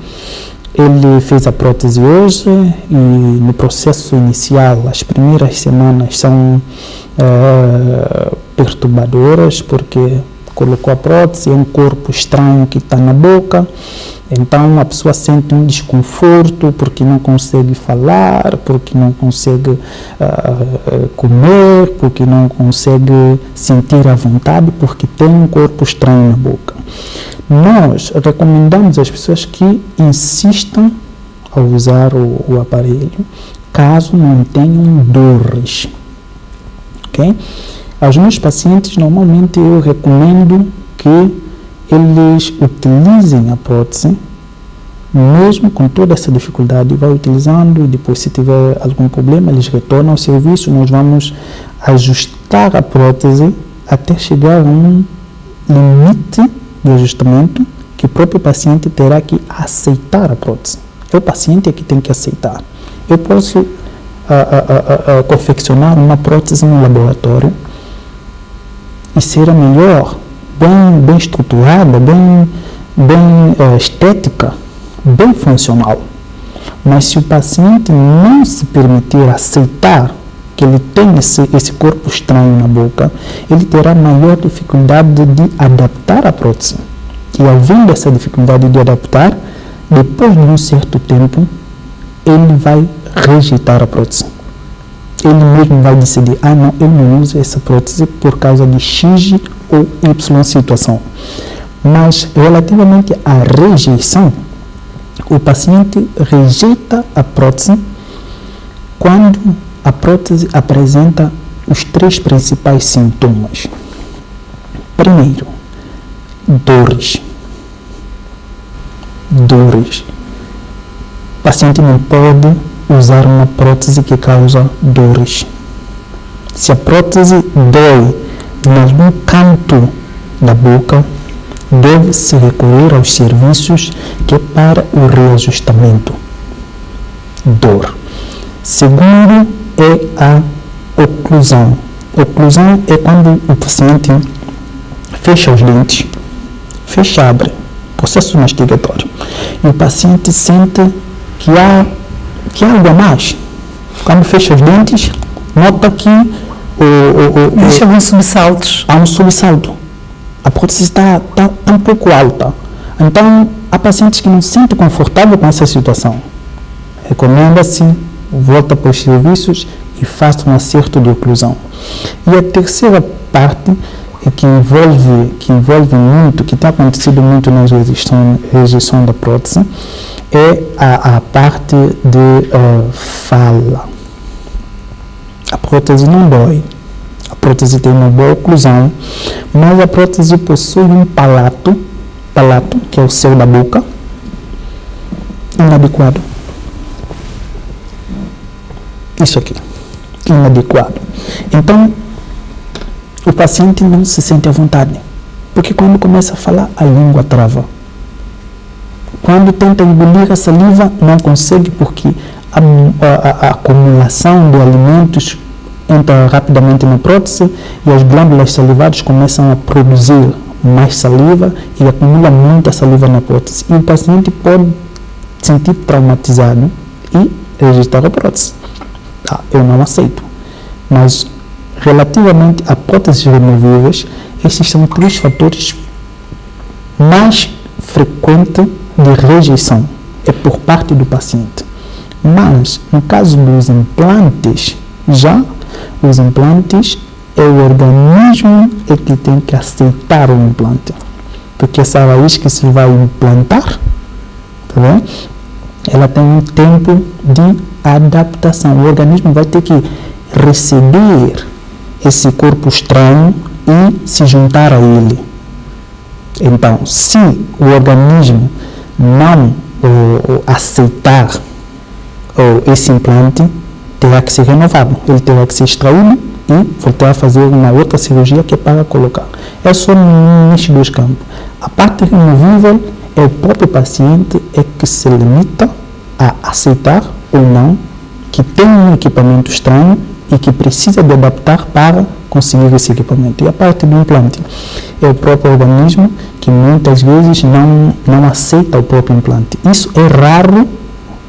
Ele fez a prótese hoje e no processo inicial, as primeiras semanas são perturbadoras, porque colocou a prótese, é um corpo estranho que está na boca, então a pessoa sente um desconforto porque não consegue falar, porque não consegue comer, porque não consegue sentir a vontade, porque tem um corpo estranho na boca. Nós recomendamos às pessoas que insistam a usar o aparelho, caso não tenham dores, ok? Aos meus pacientes, normalmente eu recomendo que eles utilizem a prótese mesmo com toda essa dificuldade, vai utilizando e depois, se tiver algum problema, eles retornam ao serviço. Nós vamos ajustar a prótese até chegar a um limite de ajustamento que o próprio paciente terá que aceitar a prótese. É o paciente que tem que aceitar. Eu posso confeccionar uma prótese no laboratório e ser a melhor, bem estruturada, bem estética, bem funcional. Mas se o paciente não se permitir aceitar que ele tem esse corpo estranho na boca, ele terá maior dificuldade de adaptar a prótese. E havendo essa dificuldade de adaptar, depois de um certo tempo, ele vai rejeitar a prótese. Ele mesmo vai decidir, não, eu não uso essa prótese por causa de X ou Y situação. Mas, relativamente à rejeição, o paciente rejeita a prótese quando a prótese apresenta os 3 principais sintomas. Primeiro, dores. O paciente não pode usar uma prótese que causa dores. Se a prótese dói em algum canto da boca, deve-se recorrer aos serviços que é para o reajustamento. Dor. Segundo é a oclusão. Oclusão é quando o paciente fecha os dentes, abre, processo mastigatório, e o paciente sente que há algo a mais. Quando fecha os dentes, nota que deixa alguns subsaltos. Há um subsalto. A prótese está um pouco alta. Então, há pacientes que não se sentem confortáveis com essa situação. Recomenda-se, volta para os serviços e faça um acerto de oclusão. E a terceira parte, que envolve muito, que tem acontecido muito na rejeição da prótese, é a parte de fala. A prótese não dói. A prótese tem uma boa oclusão, mas a prótese possui um palato, que é o céu da boca, inadequado. Isso aqui, inadequado. Então, o paciente não se sente à vontade, porque quando começa a falar, a língua trava. Quando tenta engolir a saliva, não consegue, porque a acumulação de alimentos entra rapidamente na prótese e as glândulas salivares começam a produzir mais saliva e acumula muita saliva na prótese. E o paciente pode se sentir traumatizado e rejeitar a prótese. Eu não aceito. Mas, relativamente a próteses removíveis, esses são 3 fatores mais frequentes de rejeição. É por parte do paciente. Mas, no caso dos implantes, os implantes é o organismo que tem que aceitar o implante. Porque essa raiz que se vai implantar, tá bem? Ela tem um tempo de adaptação. O organismo vai ter que receber esse corpo estranho e se juntar a ele. Então, se o organismo não aceitar esse implante, terá que ser renovado. Ele terá que ser extraído e voltar a fazer uma outra cirurgia que é para colocar. É só nestes 2 campos. A parte removível é o próprio paciente que se limita a aceitar ou não que tem um equipamento estranho e que precisa de adaptar para conseguir esse equipamento. E a parte do implante é o próprio organismo que muitas vezes não aceita o próprio implante. Isso é raro,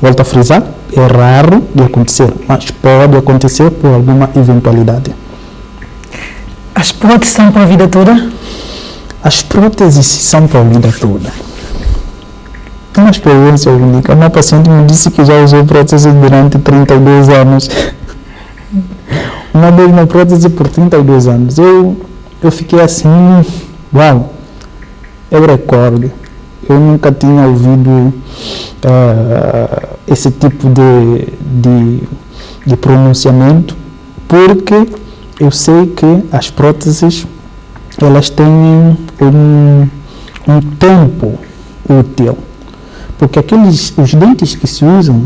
volto a frisar, é raro de acontecer, mas pode acontecer por alguma eventualidade. As próteses são para a vida toda? As próteses são para a vida toda. Uma experiência única. Uma paciente me disse que já usou prótese durante 32 anos. Uma mesma prótese por 32 anos. Eu fiquei assim, uau, é o recorde. Eu nunca tinha ouvido esse tipo de pronunciamento, porque eu sei que as próteses, elas têm um tempo útil. Porque os dentes que se usam,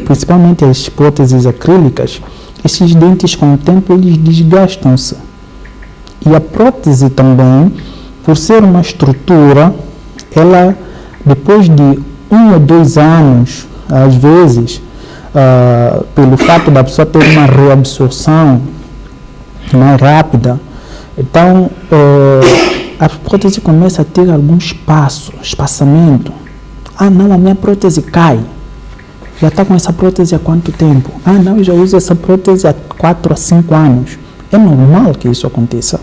principalmente as próteses acrílicas, esses dentes com o tempo eles desgastam-se. E a prótese também, por ser uma estrutura, ela depois de 1 ou 2 anos, às vezes, pelo fato da pessoa ter uma reabsorção mais rápida, então a prótese começa a ter algum espaçamento. Ah, não, a minha prótese cai. Já está com essa prótese há quanto tempo? Ah, não, eu já uso essa prótese há 4 a 5 anos. É normal que isso aconteça.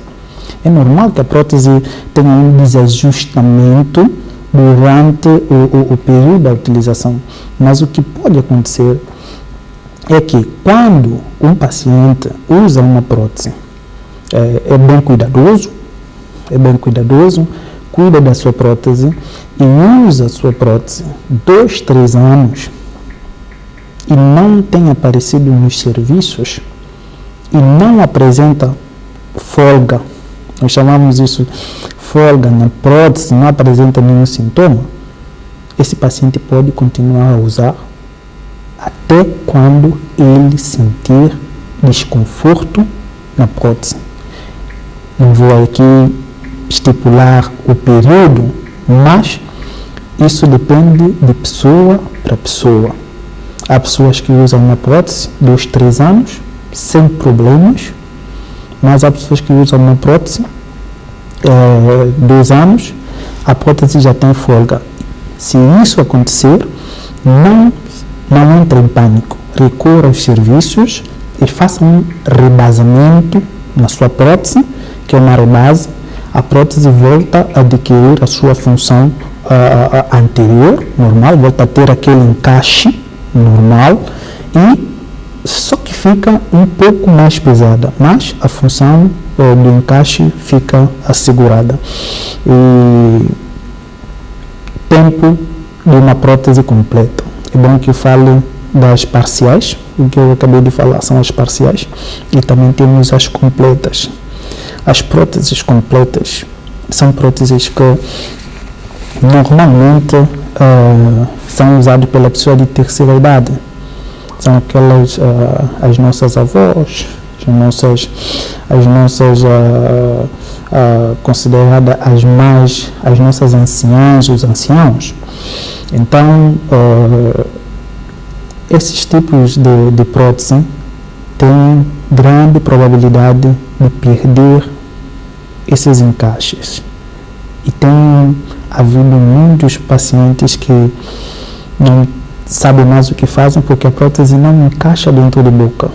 É normal que a prótese tenha um desajustamento durante o período da utilização. Mas o que pode acontecer é que quando um paciente usa uma prótese, é bem cuidadoso, cuida da sua prótese e usa a sua prótese 2, 3 anos e não tem aparecido nos serviços e não apresenta folga, nós chamamos isso folga na prótese, não apresenta nenhum sintoma, esse paciente pode continuar a usar até quando ele sentir desconforto na prótese. Não vou aqui estipular o período, mas isso depende de pessoa para pessoa. Há pessoas que usam uma prótese 2, 3 anos sem problemas, mas há pessoas que usam uma prótese 2 anos, a prótese já tem folga. Se isso acontecer, não entre em pânico, recorra aos serviços e faça um rebasamento na sua prótese, que é uma rebase. A prótese volta a adquirir a sua função anterior, normal, volta a ter aquele encaixe normal, e só que fica um pouco mais pesada, mas a função do encaixe fica assegurada. E tempo de uma prótese completa. É bom que eu fale das parciais, o que eu acabei de falar são as parciais, e também temos as completas. As próteses completas são próteses que normalmente são usadas pela pessoa de terceira idade. São aquelas, as nossas avós, as nossas consideradas as nossas anciãs, os anciãos. Então, esses tipos de prótese têm grande probabilidade de perder esses encaixes. E tem havido muitos pacientes que não sabem mais o que fazem porque a prótese não encaixa dentro da boca.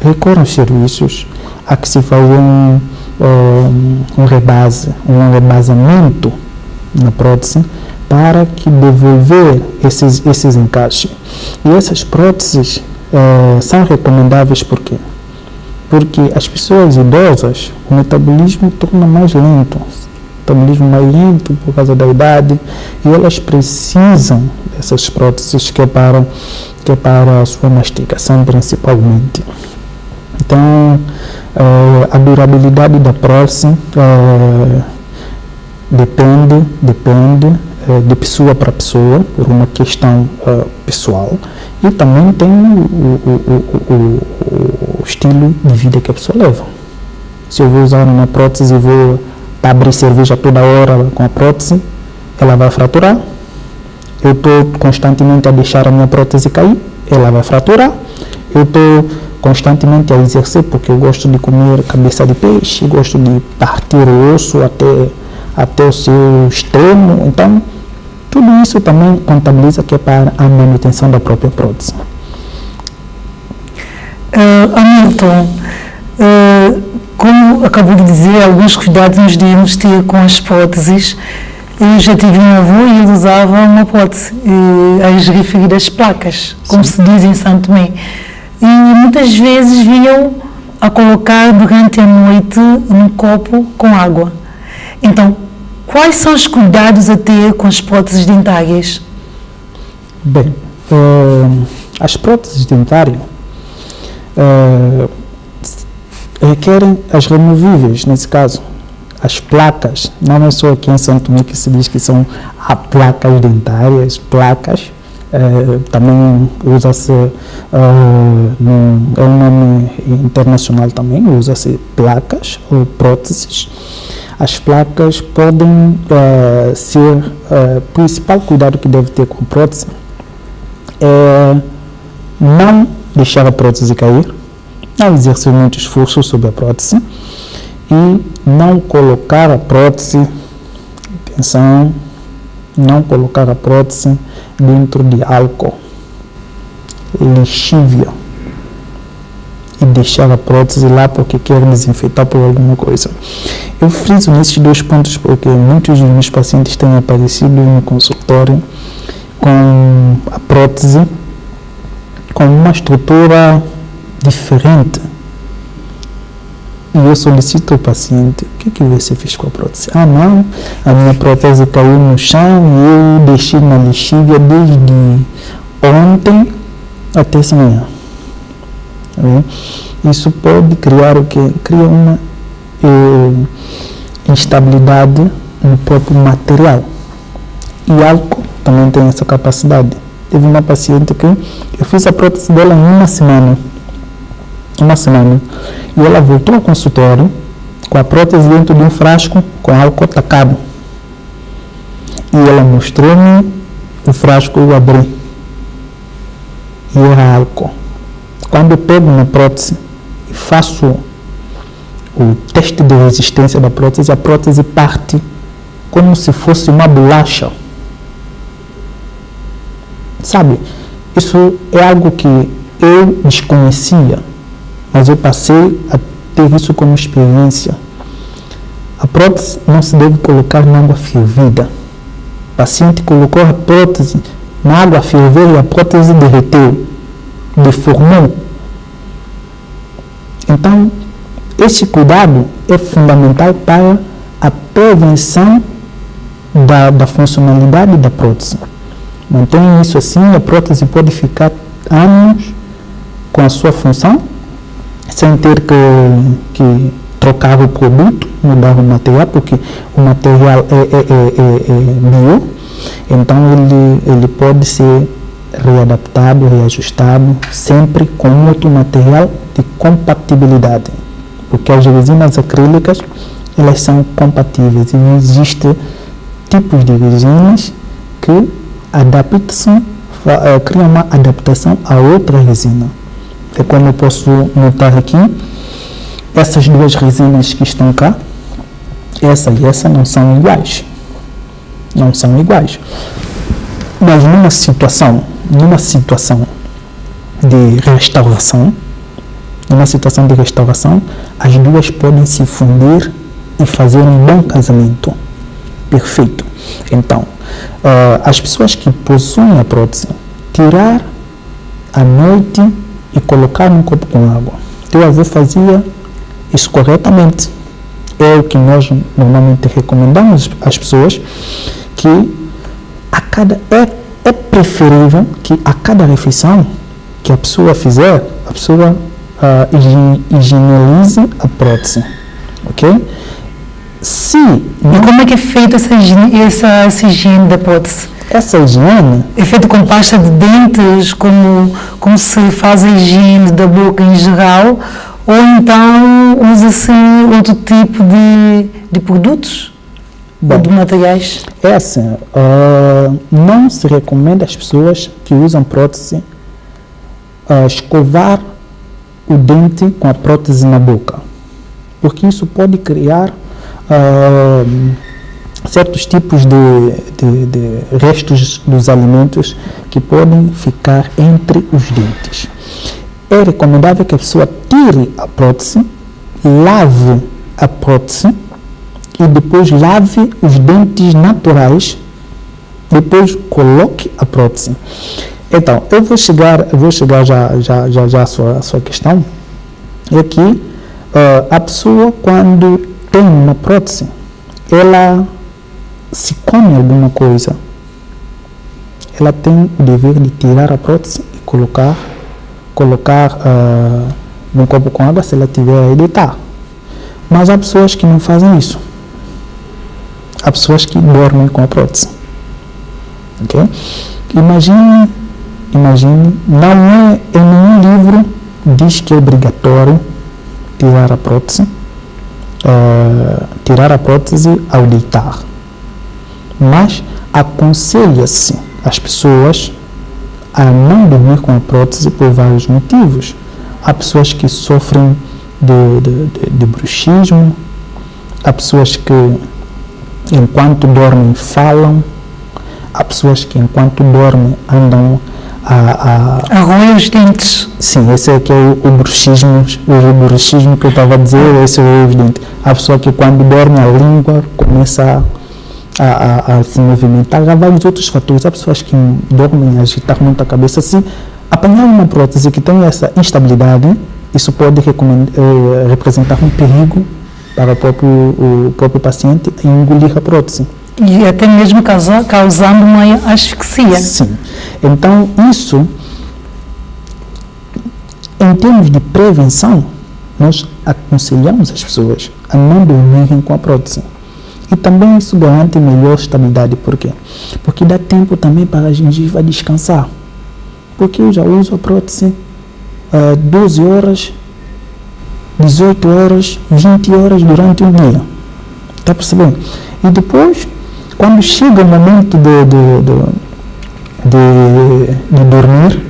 Recorram aos serviços, há que se fazer um rebasamento na prótese para que devolver esses encaixes. E essas próteses são recomendáveis por quê? Porque as pessoas idosas, o metabolismo torna mais lento, por causa da idade, e elas precisam dessas próteses que é para a sua mastigação principalmente. Então, a durabilidade da prótese depende de pessoa para pessoa, por uma questão pessoal, e também tem o estilo de vida que a pessoa leva. Se eu vou usar uma prótese e vou abrir cerveja toda hora com a prótese, ela vai fraturar. Eu estou constantemente a deixar a minha prótese cair, ela vai fraturar. Eu estou constantemente a exercer porque eu gosto de comer cabeça de peixe, gosto de partir o osso até o seu extremo. Então, tudo isso também contabiliza que é para a manutenção da própria prótese. Hamilton, como acabou de dizer, alguns cuidados nos devemos ter com as próteses. Eu já tive um avô e ele usava uma prótese, as referidas placas, como se diz em Santo Tomé. E muitas vezes vinham a colocar durante a noite num copo com água. Então, quais são os cuidados a ter com as próteses dentárias? Bem, as próteses dentárias requerem as removíveis, nesse caso. as placas, não é só aqui em São Tomé que se diz que são placas dentárias, placas, também usa-se, é um nome internacional também, usa-se placas ou próteses. As placas podem ser, o principal cuidado que deve ter com a prótese é não deixar a prótese cair, não exercer muito esforço sobre a prótese e não colocar a prótese, atenção, não colocar a prótese dentro de álcool, lexívia e deixar a prótese lá porque quer desinfetar por alguma coisa. Eu friso nesses 2 pontos porque muitos dos meus pacientes têm aparecido no consultório com a prótese com uma estrutura diferente. E eu solicito ao paciente, o que você fez com a prótese? Ah, não, a minha prótese caiu no chão e eu deixei na lexívia desde ontem até essa manhã. Isso pode criar o quê? Cria uma instabilidade no próprio material. E álcool também tem essa capacidade. Teve uma paciente que eu fiz a prótese dela em uma semana. E ela voltou ao consultório com a prótese dentro de um frasco com álcool tacado. E ela mostrou-me o frasco, eu abri. E era álcool. Quando eu pego na prótese e faço o teste de resistência da prótese, a prótese parte como se fosse uma bolacha. Sabe, isso é algo que eu desconhecia, mas eu passei a ter isso como experiência. A prótese não se deve colocar na água fervida. O paciente colocou a prótese na água fervida e a prótese derreteu, deformou. Então, esse cuidado é fundamental para a prevenção da funcionalidade da prótese. Mantenha isso assim, a prótese pode ficar anos com a sua função, sem ter que trocar o produto, mudar o material, porque o material é bio, então ele pode ser readaptado, reajustado, sempre com outro material de compatibilidade, porque as resinas acrílicas, elas são compatíveis e existem tipos de resinas que criam uma adaptação a outra resina. É como eu posso notar aqui, essas 2 resinas que estão cá, essa e essa não são iguais. Não são iguais. Mas numa situação de restauração, as 2 podem se fundir e fazer um bom casamento. Perfeito. Então, as pessoas que possuem a prótese, tirar à noite e colocar num copo com água. Teu avô fazia isso corretamente. É o que nós normalmente recomendamos às pessoas, que é preferível que a cada refeição que a pessoa fizer, a pessoa higienize a prótese, ok? E como é que é feita essa higiene da prótese? Essa higiene é feita com pasta de dentes, como se faz a higiene da boca em geral, ou então usa-se outro tipo de produtos? Ou de materiais? Não se recomenda às pessoas que usam prótese escovar o dente com a prótese na boca, porque isso pode criar certos tipos de restos dos alimentos que podem ficar entre os dentes. É recomendável que a pessoa tire a prótese, lave a prótese e depois lave os dentes naturais, depois coloque a prótese. Então, eu vou chegar já à sua questão. É que a pessoa, quando tem uma prótese, ela se come alguma coisa, ela tem o dever de tirar a prótese e colocar num copo com água, se ela tiver aí deitar. Mas há pessoas que não fazem isso. há pessoas que dormem com a prótese. Okay? Imagine, não é em nenhum livro diz que é obrigatório tirar a prótese ao deitar. Mas aconselha-se as pessoas a não dormir com a prótese por vários motivos. Há pessoas que sofrem de bruxismo, há pessoas que enquanto dormem falam, há pessoas que enquanto dormem andam a roer os dentes. Sim, esse é que é o bruxismo que eu estava a dizer, esse é o roer os dentes. Há pessoa que quando dorme a língua começa a se movimentar. Há vários outros fatores. Há pessoas que dormem a agitar muito a cabeça. Se apanhar uma prótese que tem essa instabilidade, isso pode representar um perigo para o próprio paciente em engolir a prótese. E até mesmo causando uma asfixia. Sim. Então, isso, em termos de prevenção, nós aconselhamos as pessoas a não dormirem com a prótese. E também isso garante melhor estabilidade. Por quê? Porque dá tempo também para a gengiva descansar. Porque eu já uso a prótese 12 horas, 18 horas, 20 horas durante um dia. Está percebendo? E depois, quando chega o momento de dormir,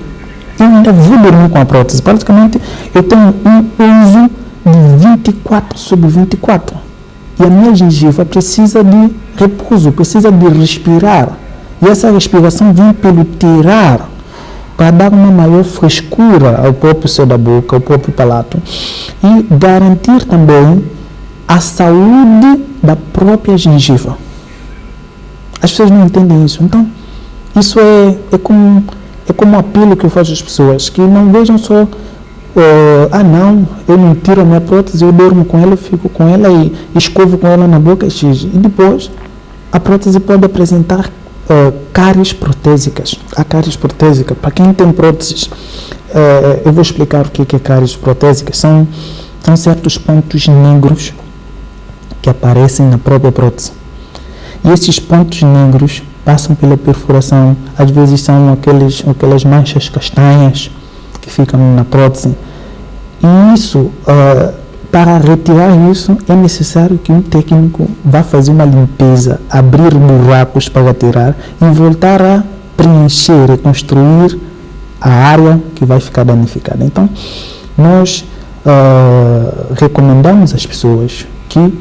eu ainda vou dormir com a prótese. Praticamente, eu tenho um uso de 24/24. E a minha gengiva precisa de repouso, precisa de respirar. E essa respiração vem pelo tirar, para dar uma maior frescura ao próprio céu da boca, ao próprio palato. E garantir também a saúde da própria gengiva. As pessoas não entendem isso. Então, isso é como um apelo que eu faço às pessoas, que não vejam só não, eu não tiro a minha prótese, eu dormo com ela, eu fico com ela e escovo com ela na boca e depois a prótese pode apresentar cáries protésicas. A cáries protésica, para quem tem próteses, eu vou explicar o que é cáries protésicas. São certos pontos negros que aparecem na própria prótese. E esses pontos negros passam pela perfuração. Às vezes são aquelas manchas castanhas que ficam na prótese. E isso, para retirar isso, é necessário que um técnico vá fazer uma limpeza, abrir buracos para tirar e voltar a preencher e construir a área que vai ficar danificada. Então, nós recomendamos às pessoas que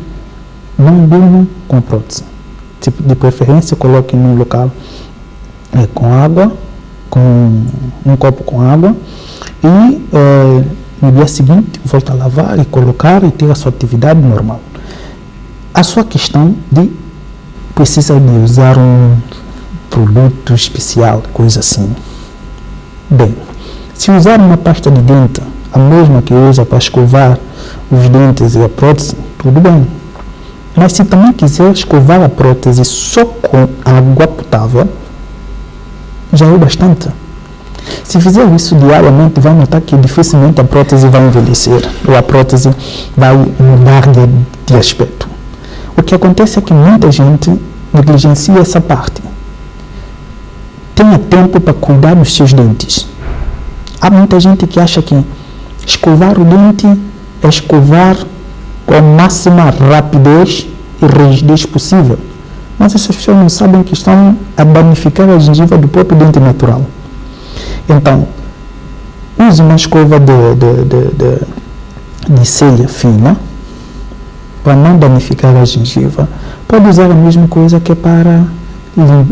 não durmam com prótese. De preferência, coloquem num local com água, com um copo com água e no dia seguinte volta a lavar e colocar e ter a sua atividade normal. A sua questão de precisa de usar um produto especial, coisa assim. Bem, se usar uma pasta de dente, a mesma que usa para escovar os dentes e a prótese, tudo bem. Mas se também quiser escovar a prótese só com água potável, já é bastante. Se fizer isso diariamente, vai notar que dificilmente a prótese vai envelhecer ou a prótese vai mudar de aspecto. O que acontece é que muita gente negligencia essa parte. Tenha tempo para cuidar dos seus dentes. Há muita gente que acha que escovar o dente é escovar com a máxima rapidez e rigidez possível. Mas essas pessoas não sabem que estão a danificar a gengiva do próprio dente natural. Então, use uma escova de selha fina para não danificar a gengiva. Pode usar a mesma coisa que é para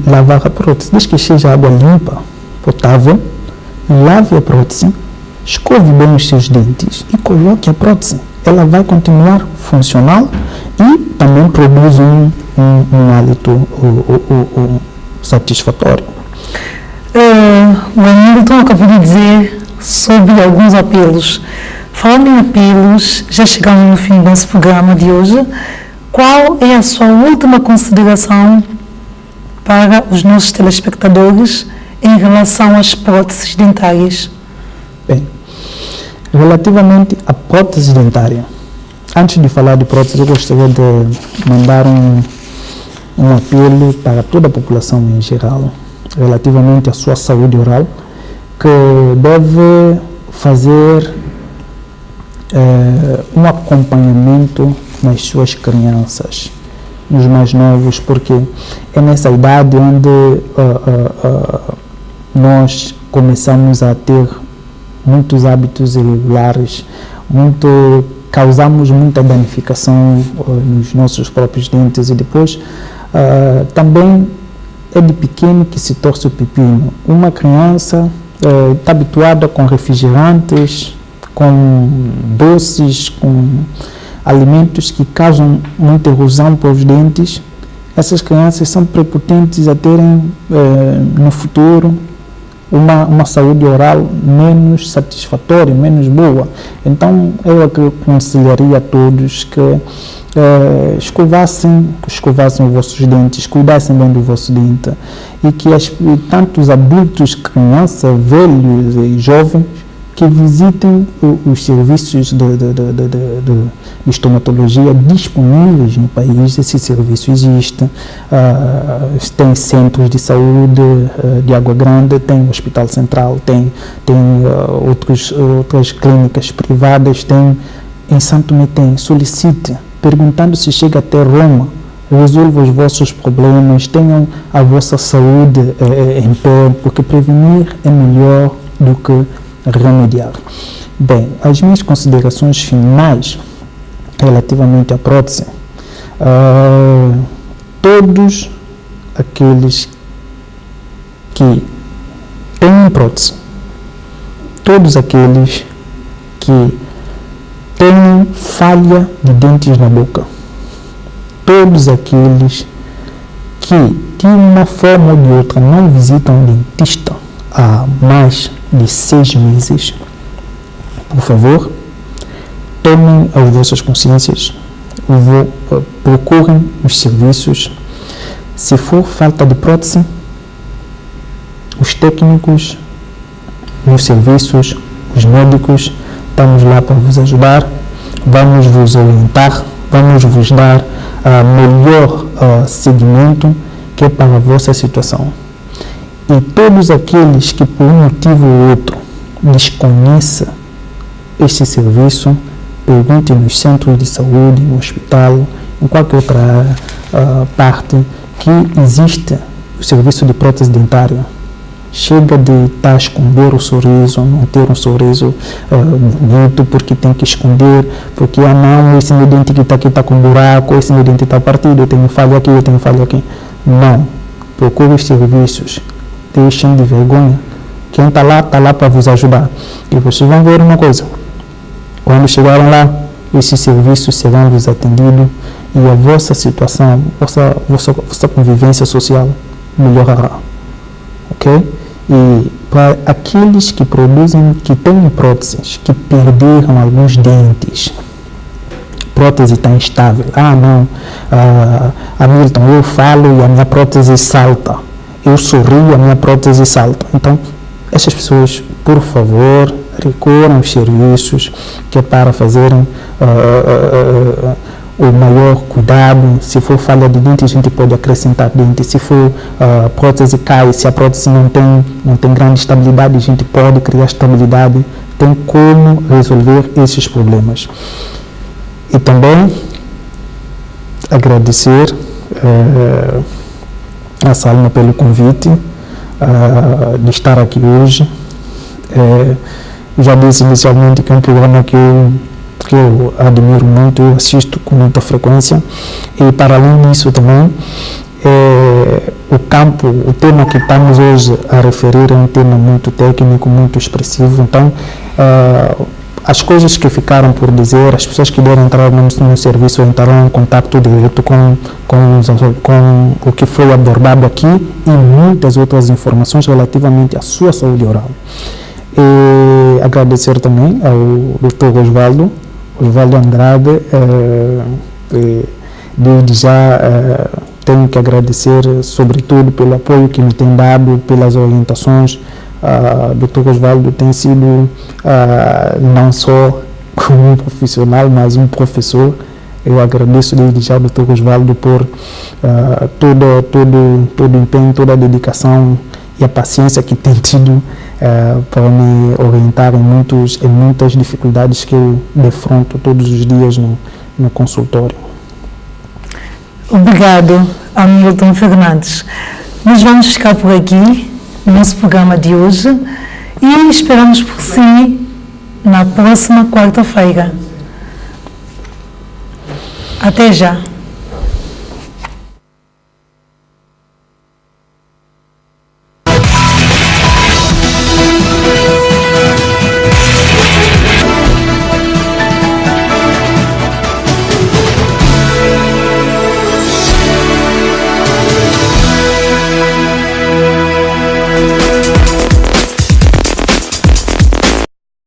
lavar a prótese. Desde que seja água limpa, potável, lave a prótese, escove bem os seus dentes e coloque a prótese. Ela vai continuar funcional e também produz um hálito satisfatório. O Hamilton acabou de dizer sobre alguns apelos. Falando em apelos, já chegamos no fim do nosso programa de hoje. Qual é a sua última consideração para os nossos telespectadores em relação às próteses dentárias? Bem, relativamente à prótese dentária, antes de falar de prótese, eu gostaria de mandar um apelo para toda a população em geral, relativamente à sua saúde oral, que deve fazer um acompanhamento nas suas crianças, nos mais novos, porque é nessa idade onde nós começamos a ter muitos hábitos irregulares, causamos muita danificação nos nossos próprios dentes e depois também é de pequeno que se torce o pepino. Uma criança está habituada com refrigerantes, com doces, com alimentos que causam muita erosão para os dentes. Essas crianças são prepotentes a terem no futuro uma saúde oral menos satisfatória, menos boa. Então, eu aconselharia a todos que escovassem os vossos dentes, cuidassem bem do vosso dente, e que tantos adultos, crianças, velhos e jovens que visitem os serviços de estomatologia disponíveis no país. Esse serviço existe, tem centros de saúde de Água Grande, tem o Hospital Central, tem outras clínicas privadas, tem em Santo Tomé, tem. Solicite, perguntando se chega até Roma, resolva os vossos problemas, tenham a vossa saúde em pé, porque prevenir é melhor do que remediar. Bem, as minhas considerações finais relativamente à prótese, todos aqueles que têm prótese, todos aqueles que têm falha de dentes na boca, todos aqueles que de uma forma ou de outra não visitam um dentista há mais de 6 meses, por favor, tomem as vossas consciências, procurem os serviços. Se for falta de prótese, os técnicos nos serviços, os médicos, estamos lá para vos ajudar, vamos vos orientar, vamos vos dar melhor seguimento que é para a vossa situação. E todos aqueles que por um motivo ou outro desconheçam este serviço, perguntem nos centros de saúde, no hospital, em qualquer outra parte, que existe o serviço de prótese dentária. Chega de estar a esconder o sorriso, não ter um sorriso bonito, porque tem que esconder, porque não, esse meu dente que está aqui está com buraco, esse meu dente está partido, eu tenho falha aqui, eu tenho falha aqui. Não, procure os serviços, deixem de vergonha. Quem está lá para vos ajudar. E vocês vão ver uma coisa, quando chegarem lá, esses serviços serão vos atendidos e a vossa situação, vossa convivência social melhorará. Ok? E para aqueles que produzem, que têm próteses, que perderam alguns dentes, prótese está instável. Hamilton, eu falo e a minha prótese salta. Eu sorrio, a minha prótese salta. Então, essas pessoas, por favor, recorram aos serviços que é para fazerem o maior cuidado. Se for falha de dente, a gente pode acrescentar dente. Se for prótese cai, se a prótese não tem grande estabilidade, a gente pode criar estabilidade. Tem como resolver esses problemas. E também agradecer a Salma pelo convite de estar aqui hoje. Já disse inicialmente que é um programa que eu admiro muito, eu assisto com muita frequência, e para além disso também o tema que estamos hoje a referir é um tema muito técnico, muito expressivo. Então as coisas que ficaram por dizer, as pessoas que deram entrar no serviço entrarão em contato direto com o que foi abordado aqui e muitas outras informações relativamente à sua saúde oral. E agradecer também ao Dr. Osvaldo Andrade, desde já tenho que agradecer sobretudo pelo apoio que me tem dado, pelas orientações. Dr. Osvaldo tem sido não só como um profissional, mas um professor Eu agradeço desde já ao Dr. Osvaldo por todo o empenho, toda a dedicação e a paciência que tem tido para me orientar em muitas dificuldades que eu defronto todos os dias no consultório. Obrigado, Hamilton Fernandes. Nós vamos ficar por aqui no nosso programa de hoje e esperamos por si na próxima quarta-feira. Até já!